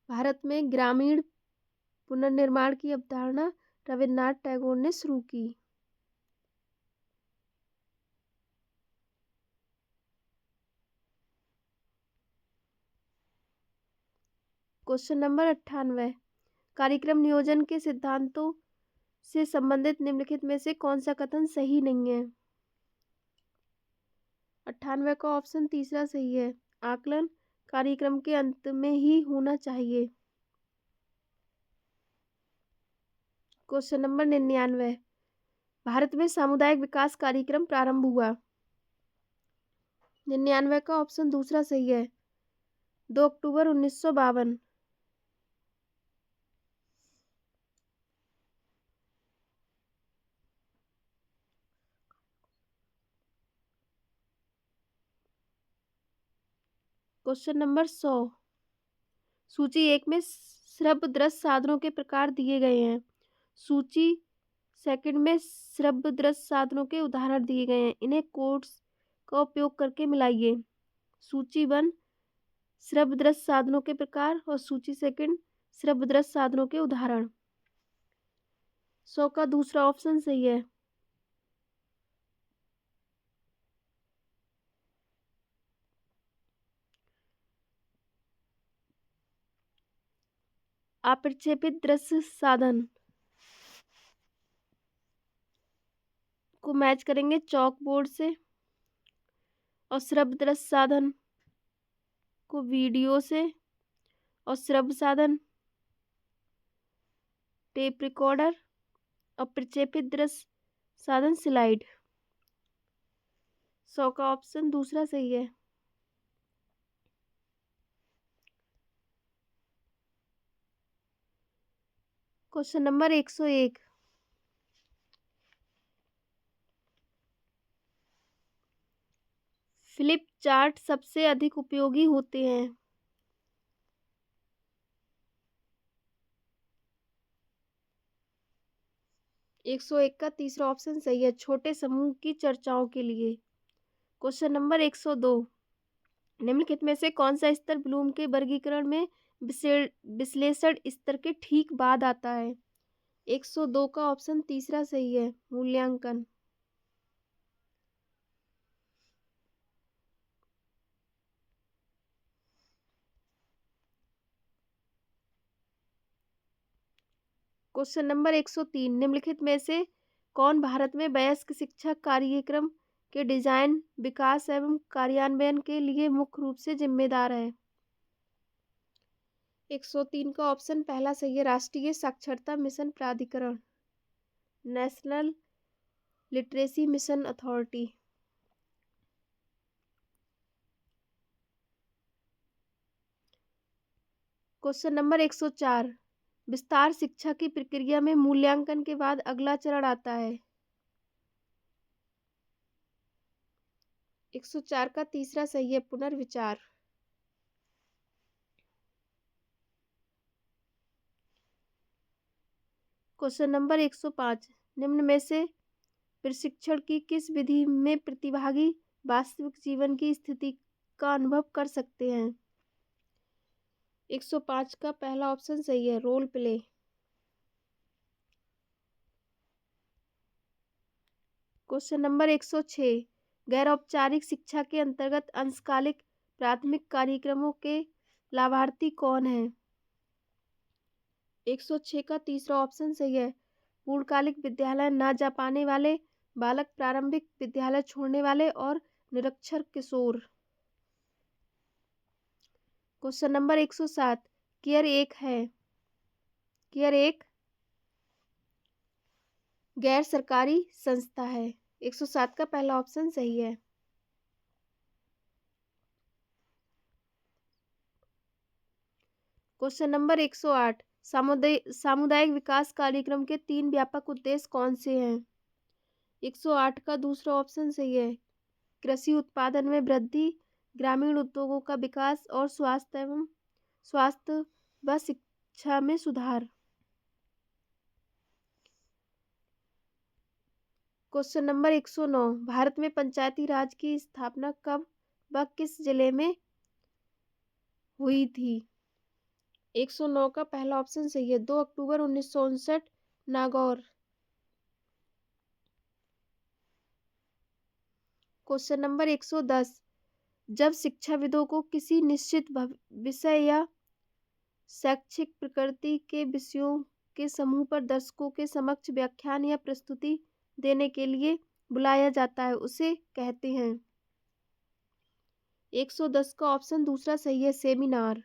भारत में ग्रामीण पुनर्निर्माण की अवधारणा रविंद्रनाथ टैगोर ने शुरू की। क्वेश्चन नंबर 98, कार्यक्रम नियोजन के सिद्धांतों से संबंधित निम्नलिखित में से कौन सा कथन सही नहीं है? 98 का ऑप्शन तीसरा सही है, आकलन कार्यक्रम के अंत में ही होना चाहिए। क्वेश्चन नंबर 99, भारत में सामुदायिक विकास कार्यक्रम प्रारंभ हुआ। 99 का ऑप्शन दूसरा सही है, 2 अक्टूबर 1952। Question number 100। सूची 1 में श्रव्यदृश्य साधनों के प्रकार दिए गए हैं। सूची 2 में श्रव्यदृश्य साधनों के उदाहरण दिए गए हैं। इन्हें कोड्स का उपयोग करके मिलाइए। सूची 1 श्रव्यदृश्य साधनों के प्रकार और सूची 2 श्रव्यदृश्य साधनों के उदाहरण। 100 का दूसरा ऑप्शन सही है। अप्रक्षेपित दृश्य साधन को मैच करेंगे चौक बोर्ड से, और श्रव्यदृश्य साधन को वीडियो से, और श्रव्य साधन टेप रिकॉर्डर, और प्रक्षेपित दृश्य साधन स्लाइड। 100 का ऑप्शन दूसरा सही है। Question number 101। फ्लिप चार्ट सबसे अधिक उपयोगी होते हैं। 101 का तीसरा ऑप्शन सही है, छोटे समूह की चर्चाओं के लिए। Question number 102। निम्नलिखित में से कौन सा स्तर ब्लूम के वर्गीकरण में विश्लेषण स्तर के ठीक बाद आता है? 102 का ऑप्शन तीसरा सही है, मूल्यांकन। Question number 103। निम्नलिखित में से कौन भारत में वयस्क शिक्षा कार्यक्रम के डिजाइन, विकास एवं कार्यान्वयन के लिए मुख्य रूप से जिम्मेदार है? 103 का ऑप्शन पहला सही है, राष्ट्रीय साक्षरता मिशन प्राधिकरण, national literacy mission authority. Question number 104। विस्तार शिक्षा की प्रक्रिया में मूल्यांकन के बाद अगला चरण आता है? 104 का तीसरा सही है, पुनर्विचार। Question number 105। निम्न में से प्रशिक्षण की किस विधि में प्रतिभागी वास्तविक जीवन की स्थिति का अनुभव कर सकते हैं? 105 का पहला ऑप्शन सही है, रोल प्ले। Question number 106। गैर औपचारिक शिक्षा के अंतर्गत अंशकालिक प्राथमिक कार्यक्रमों के लाभार्थी कौन हैं? 106 का तीसरा ऑप्शन सही है, पूर्णकालिक विद्यालय न जा पाने वाले बालक, प्रारंभिक विद्यालय छोड़ने वाले और निरक्षर किशोर। Question number 107। केयर एक है, केयर एक गैर सरकारी संस्था है। 107 का पहला ऑप्शन सही है। Question number 108। सामुदायिक विकास कार्यक्रम के 3 व्यापक उद्देश्य कौन से हैं? 108 का दूसरा ऑप्शन सही है, कृषि उत्पादन में वृद्धि, ग्रामीण उद्योगों का विकास और स्वास्थ्य व शिक्षा में सुधार। Question number 109। भारत में पंचायती राज की स्थापना कब व किस जिले में हुई थी? 109 का पहला ऑप्शन सही है, 2 अक्टूबर 1959, नागौर। Question number 110। जब शिक्षाविदों को किसी निश्चित विषय या शैक्षिक प्रकृति के विषयों के समूह पर दर्शकों के समक्ष व्याख्यान या प्रस्तुति देने के लिए बुलाया जाता है, उसे कहते हैं? 110 का ऑप्शन दूसरा सही है, सेमिनार।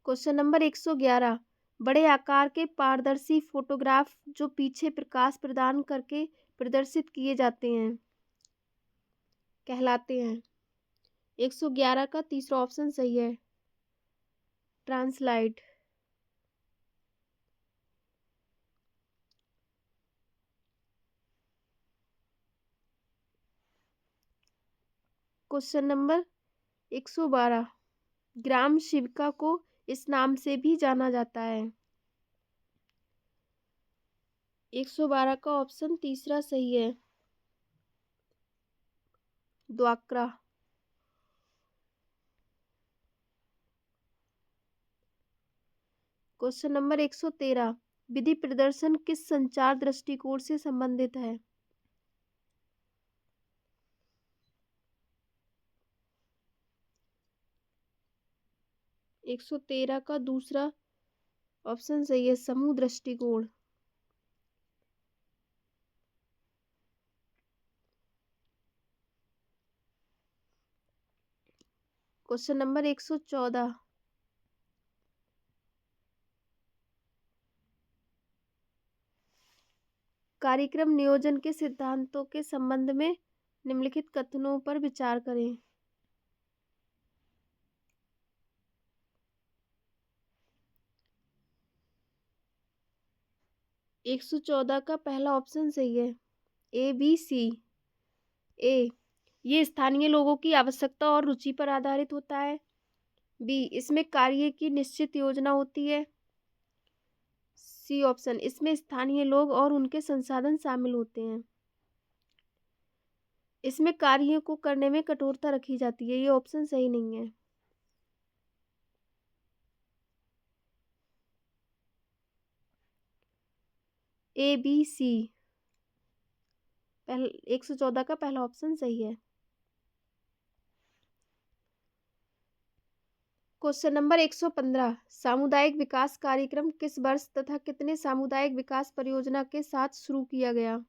Question number 111। बड़े आकार के पारदर्शी फोटोग्राफ जो पीछे प्रकाश प्रदान करके प्रदर्शित किए जाते हैं कहलाते हैं। 111 का तीसरा ऑप्शन सही है, ट्रांसलाइट। क्वेश्चन नंबर 112, ग्राम शिविका को इस नाम से भी जाना जाता है। 112 का ऑप्शन तीसरा सही है, द्वाक्रा। क्वेश्चन नंबर 113, विधि प्रदर्शन किस संचार दृष्टिकोण से संबंधित है। 113 का दूसरा ऑप्शन सही है, समूह दृष्टिकोण। क्वेश्चन नंबर 114, कार्यक्रम नियोजन के सिद्धांतों के संबंध में निम्नलिखित कथनों पर विचार करें। 114 का पहला ऑप्शन सही है, ए बी सी। ए, ये स्थानीय लोगों की आवश्यकता और रुचि पर आधारित होता है। बी, इसमें कार्य की निश्चित योजना होती है। सी ऑप्शन, इसमें स्थानीय लोग और उनके संसाधन शामिल होते हैं। इसमें कार्यों को करने में कठोरता रखी जाती है। ये ऑप्शन सही नहीं है। ए बी सी, 114 का पहला ऑप्शन सही है। क्वेश्चन नंबर 115, सामुदायिक विकास कार्यक्रम किस वर्ष तथा कितने सामुदायिक विकास परियोजना के साथ शुरू किया गया।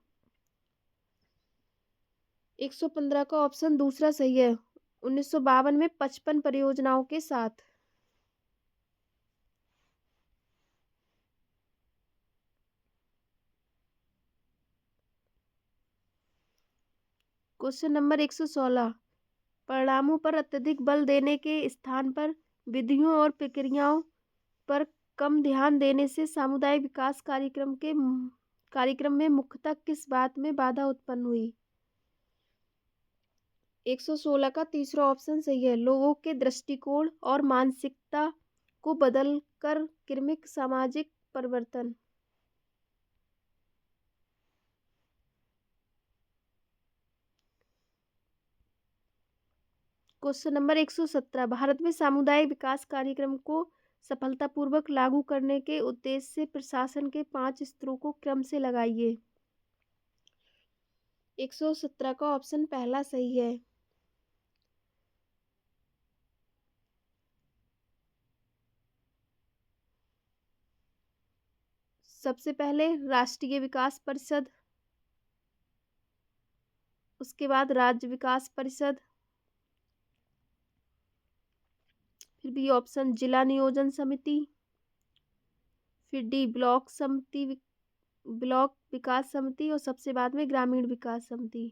115 का ऑप्शन दूसरा सही है, 1952 में 55 परियोजनाओं के साथ। क्वेश्चन नंबर 116, परिणामों पर अत्यधिक बल देने के स्थान पर विधियों और प्रक्रियाओं पर कम ध्यान देने से सामुदायिक विकास कार्यक्रम में मुख्यतः किस बात में बाधा उत्पन्न हुई। 116 का तीसरा ऑप्शन सही है, लोगों के दृष्टिकोण और मानसिकता को बदलकर क्रमिक सामाजिक परिवर्तन। क्वेश्चन नंबर 117, भारत में सामुदायिक विकास कार्यक्रम को सफलतापूर्वक लागू करने के उद्देश्य से प्रशासन के 5 स्तरों को क्रम से लगाइए। 117 का ऑप्शन पहला सही है। सबसे पहले राष्ट्रीय विकास परिषद, उसके बाद राज्य विकास परिषद, फिर बी ऑप्शन जिला नियोजन समिति, फिर डी ब्लॉक विकास समिति और सबसे बाद में ग्रामीण विकास समिति।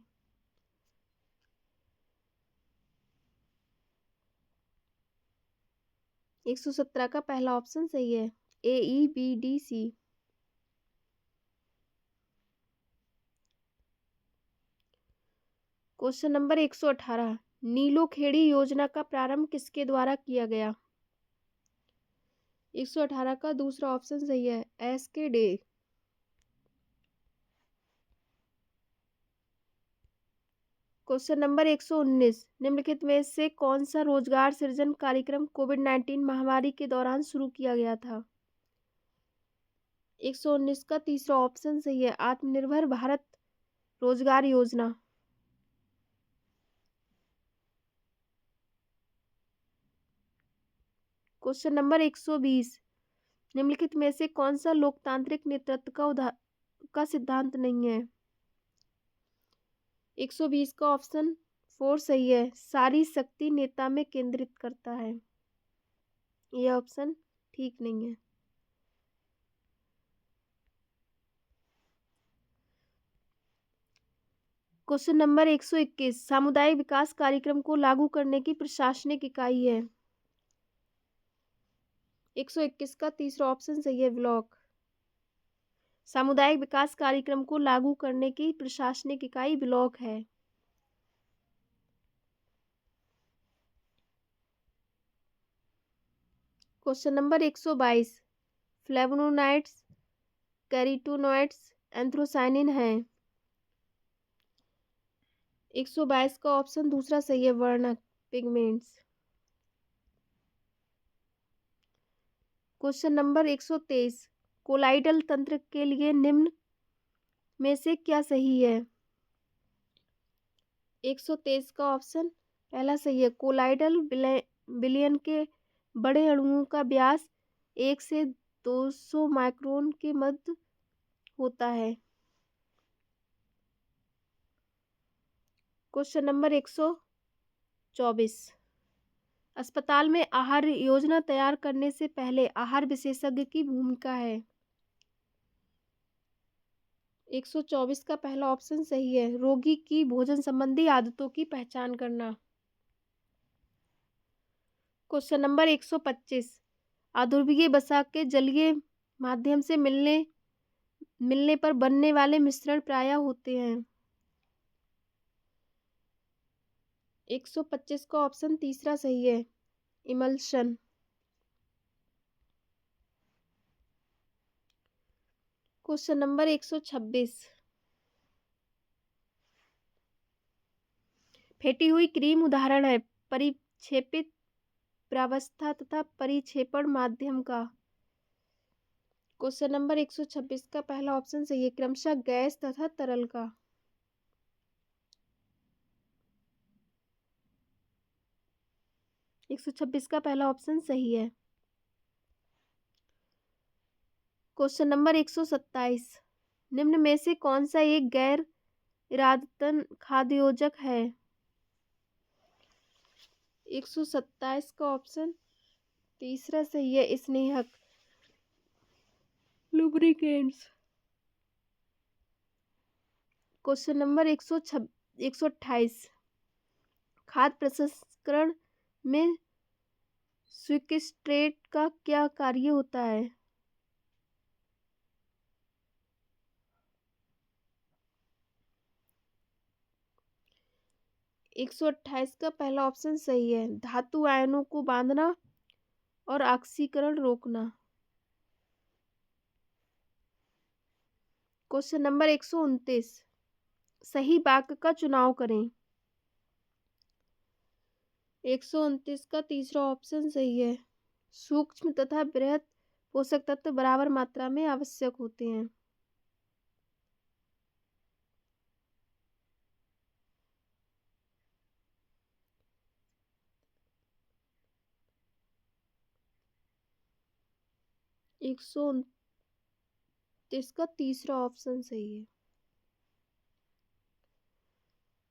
एक 117 का पहला ऑप्शन सही है, AEBDC। क्वेश्चन नंबर 118, नीलोखेड़ी योजना का प्रारंभ किसके द्वारा किया गया। 118 का दूसरा ऑप्शन सही है, SK डे। क्वेश्चन नंबर 119, निम्नलिखित में से कौन सा रोजगार सृजन कार्यक्रम कोविड-19 महामारी के दौरान शुरू किया गया था। 119 का तीसरा ऑप्शन सही है, आत्मनिर्भर भारत रोजगार योजना। क्वेश्चन नंबर 120, निम्नलिखित में से कौन सा लोकतांत्रिक नेतृत्व का सिद्धांत नहीं है। 120 का ऑप्शन 4 सही है, सारी शक्ति नेता में केंद्रित करता है। यह ऑप्शन ठीक नहीं है। क्वेश्चन नंबर 121 सामुदायिक विकास कार्यक्रम को लागू करने की प्रशासनिक इकाई है। 121 का तीसरा ऑप्शन सही है, ब्लॉक। सामुदायिक विकास कार्यक्रम को लागू करने की प्रशासनिक इकाई ब्लॉक है। क्वेश्चन नंबर 122 फ्लेवोनोइड्स, कैरोटीनॉइड्स, एंथ्रोसायनिन है। 122 का ऑप्शन दूसरा सही है, वर्णक, पिगमेंट्स। क्वेश्चन नंबर 123 कोलाइडल तंत्र के लिए निम्न में से क्या सही है। 123 का ऑप्शन पहला सही है, कोलाइडल विलयन के बड़े अणुओं का व्यास 1 से 200 माइक्रोन के मध्य होता है। क्वेश्चन नंबर 124 अस्पताल में आहार योजना तैयार करने से पहले आहार विशेषज्ञ की भूमिका है। 124 का पहला ऑप्शन सही है, रोगी की भोजन संबंधी आदतों की पहचान करना। क्वेश्चन नंबर 125 अध्रुवीय वसा के जलीय माध्यम से मिलने पर बनने वाले मिश्रण प्रायः होते हैं। 125 का ऑप्शन तीसरा सही है, इमल्शन। क्वेश्चन नंबर 126 फेंटी हुई क्रीम उदाहरण है परिक्षेपित प्रावस्था तथा परिक्षेपण माध्यम का। क्वेश्चन नंबर 126 का पहला ऑप्शन सही है, क्रमशः गैस तथा तरल का। एक 126 का पहला ऑप्शन सही है। क्वेश्चन नंबर 127 निम्न में से कौन सा एक गैर इरादतन खाद्योजक है। 127 का ऑप्शन तीसरा सही है, स्नेहक, लुब्रिकेंट्स। क्वेश्चन नंबर 128 खाद्य प्रसंस्करण में स्विक्स्ट्रेट का क्या कार्य होता है। 128 का पहला ऑप्शन सही है, धातु आयनों को बांधना और ऑक्सीकरण रोकना। क्वेश्चन नंबर 129 सही वाक्य का चुनाव करें। 129 का तीसरा ऑप्शन सही है, सूक्ष्म तथा बृहद पोषक तत्व बराबर मात्रा में आवश्यक होते हैं। एक 129 का तीसरा ऑप्शन सही है,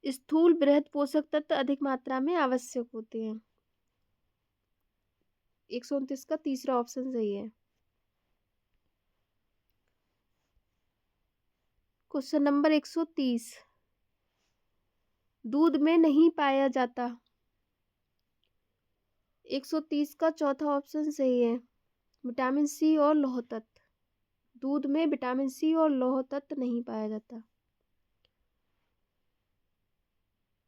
स्थूल बृहद पोषक तत्व अधिक मात्रा में आवश्यक होते हैं। 129 का तीसरा ऑप्शन सही है। क्वेश्चन नंबर 130 दूध में नहीं पाया जाता। 130 का चौथा ऑप्शन सही है, विटामिन सी और लौह तत्व। दूध में विटामिन सी और लौह तत्व नहीं पाया जाता।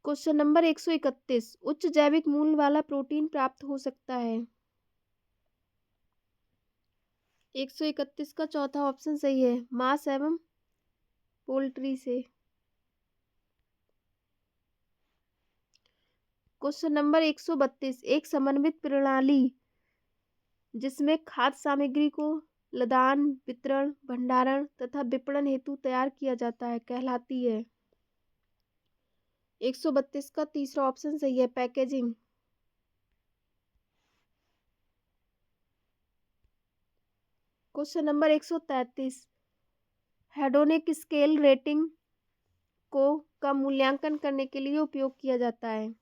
क्वेश्चन नंबर 131 उच्च जैविक मूल्य वाला प्रोटीन प्राप्त हो सकता है। 131 का चौथा ऑप्शन सही है, मांस एवं पोल्ट्री से। क्वेश्चन नंबर 132 एक समन्वित प्रणाली जिसमें खाद्य सामग्री को लदान, वितरण, भंडारण तथा विपणन हेतु तैयार किया जाता है कहलाती है। 132 का तीसरा ऑप्शन सही है, packaging. Question number 133 hedonic scale rating का मूल्यांकन करने के लिए उपयोग किया जाता है।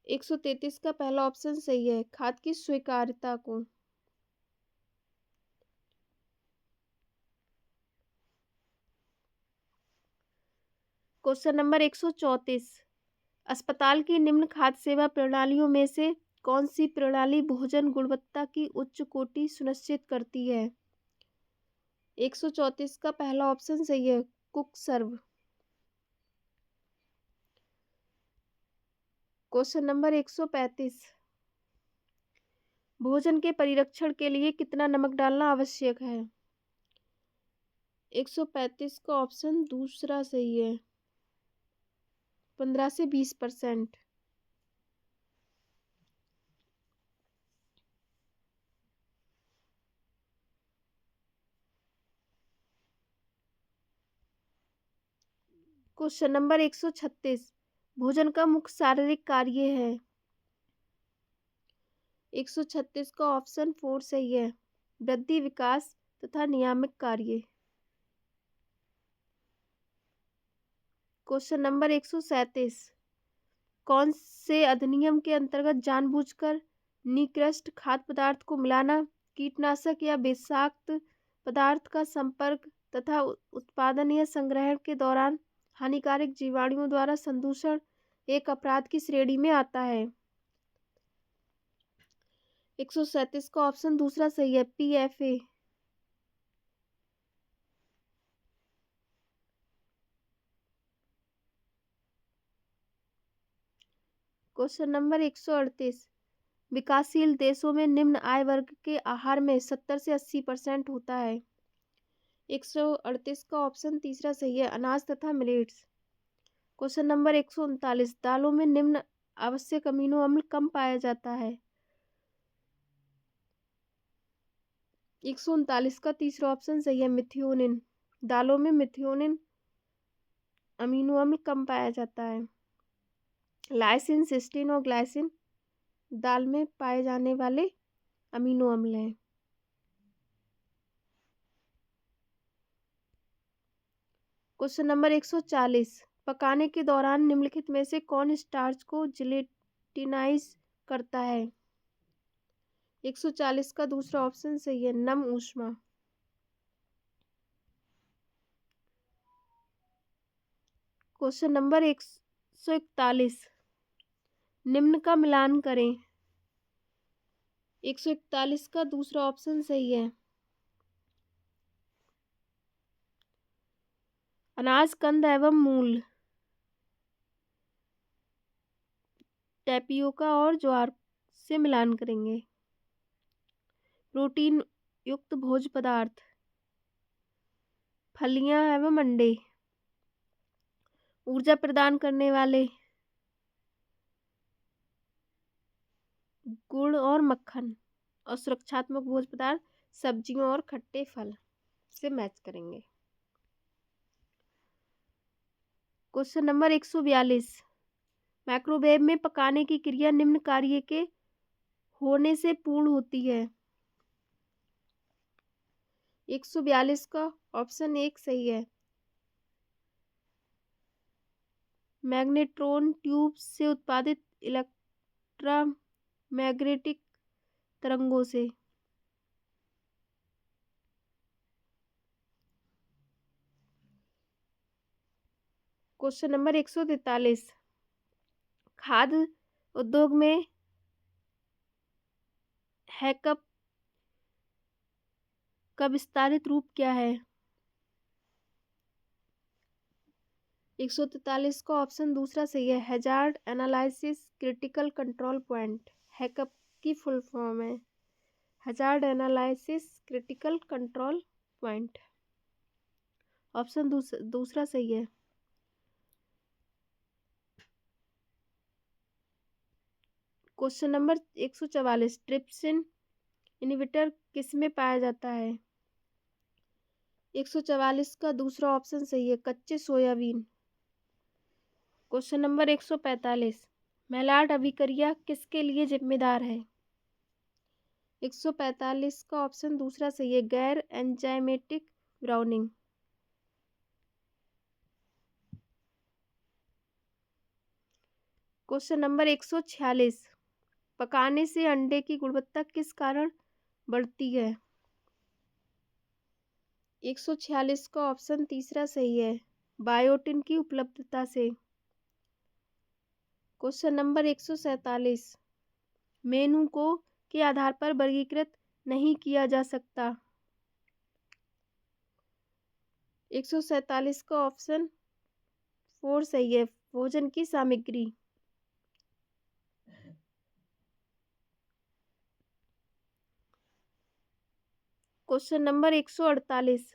133 का पहला ऑप्शन सही है, खाद्य की स्वीकार्यता को। Question number 134। अस्पताल की निम्न खाद्य सेवा प्रणालियों में से कौन सी प्रणाली भोजन गुणवत्ता की उच्च कोटि सुनिश्चित करती है? 134 का पहला ऑप्शन सही है, कुक सर्व। Question number 135। भोजन के परिरक्षण के लिए कितना नमक डालना आवश्यक है? 135 का ऑप्शन दूसरा सही है, 15 से 20%। Question number 136। भोजन का मुख्य शारीरिक कार्य है? 136 का ऑप्शन 4 सही है, वृद्धि, विकास तथा नियामक कार्य। Question number 137। कौन से अधिनियम के अंतर्गत जानबूझकर निकृष्ट खाद्य पदार्थ को मिलाना, कीटनाशक या विषाक्त पदार्थ का संपर्क तथा उत्पादन या संग्रहण के दौरान हानिकारक जीवाणुओं द्वारा संदूषण एक अपराध की श्रेणी में आता है? 137 का ऑप्शन दूसरा सही है, PFA। Question number 138। विकासशील देशों में निम्न आय वर्ग के आहार में 70 से 80% होता है? 138 का ऑप्शन तीसरा सही है, अनाज तथा मिलेट्स। Question number 139। दालों में निम्न आवश्यक अमीनो अम्ल कम पाया जाता है? 139 का तीसरा ऑप्शन सही है, मिथियोनिन। दालों में मिथियोनिन अमीनो अम्ल कम पाया जाता है। लाइसिन, सिस्टीन और ग्लाइसिन दाल में पाए जाने वाले अमीनो अम्ल हैं। Question number 140। पकाने के दौरान निम्नलिखित में से कौन स्टार्च को जिलेटिनाइज करता है? 140 का दूसरा ऑप्शन सही है, नम ऊष्मा। Question number 141। निम्न का मिलान करें। 141 का दूसरा ऑप्शन सही है, अनाज, कंद एवं मूल, टैपियोका और ज्वार से मिलान करेंगे। प्रोटीन युक्त भोज्य पदार्थ, फलियां एवं अंडे, ऊर्जा प्रदान करने वाले गुड़ और मक्खन, और सुरक्षात्मक भोज्य पदार्थ सब्जियों और खट्टे फल से मैच करेंगे। Question number 142। माइक्रोवेव में पकाने की क्रिया निम्न कार्य के होने से पूर्ण होती है? 142 का ऑप्शन 1 सही है, मैग्नेट्रोन ट्यूब से उत्पादित इलेक्ट्रोमैग्नेटिक तरंगों से। Question number 143। खाद्य उद्योग में हैकअप का विस्तारित रूप क्या है? 143 का ऑप्शन दूसरा सही है, hazard analysis critical control point. HACCP की फुल फॉर्म है hazard analysis critical control point. Option दूसरा सही है। Question number 144। ट्रिप्सिन इनहिबिटर किस में पाया जाता है? 144 का दूसरा ऑप्शन सही है, कच्चे सोयाबीन। Question number 145। मैलार्ड अभिक्रिया किसके लिए जिम्मेदार है? 145 का ऑप्शन दूसरा सही है, गैर एंजाइमेटिक ब्राउनिंग। Question number 146। पकाने से अंडे की गुणवत्ता किस कारण बढ़ती है? 146 का ऑप्शन तीसरा सही है, बायोटिन की उपलब्धता से। क्वेश्चन नंबर 147, मेनू को के आधार पर वर्गीकृत नहीं किया जा सकता। 147 का ऑप्शन 4 सही है, भोजन की सामग्री। क्वेश्चन नंबर 148,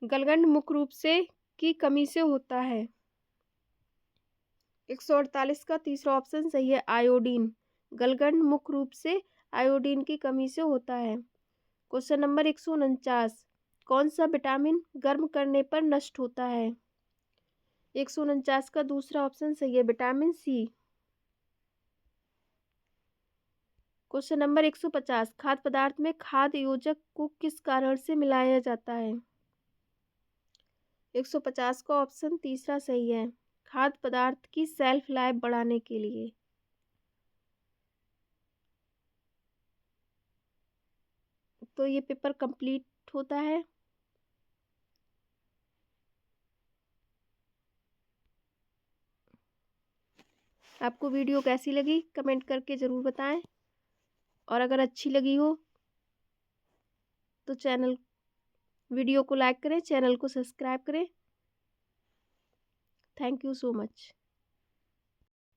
गलगंड मुख्य रूप से की कमी से होता है। 148 का तीसरा ऑप्शन सही है, आयोडीन। गलगंड मुख्य रूप से आयोडीन की कमी से होता है। क्वेश्चन नंबर 149, कौन सा विटामिन गर्म करने पर नष्ट होता है। 149 का दूसरा ऑप्शन सही है, विटामिन सी। क्वेश्चन नंबर 150, खाद्य पदार्थ में खाद्य योजक को किस कारण से मिलाया जाता है। 150 का ऑप्शन तीसरा सही है, खाद्य पदार्थ की सेल्फ लाइफ बढ़ाने के लिए। तो ये पेपर कंप्लीट होता है। आपको वीडियो कैसी लगी कमेंट करके ज़रूर बताएं, और अगर अच्छी लगी हो तो वीडियो को लाइक करें, चैनल को सब्सक्राइब करें। Thank you so much.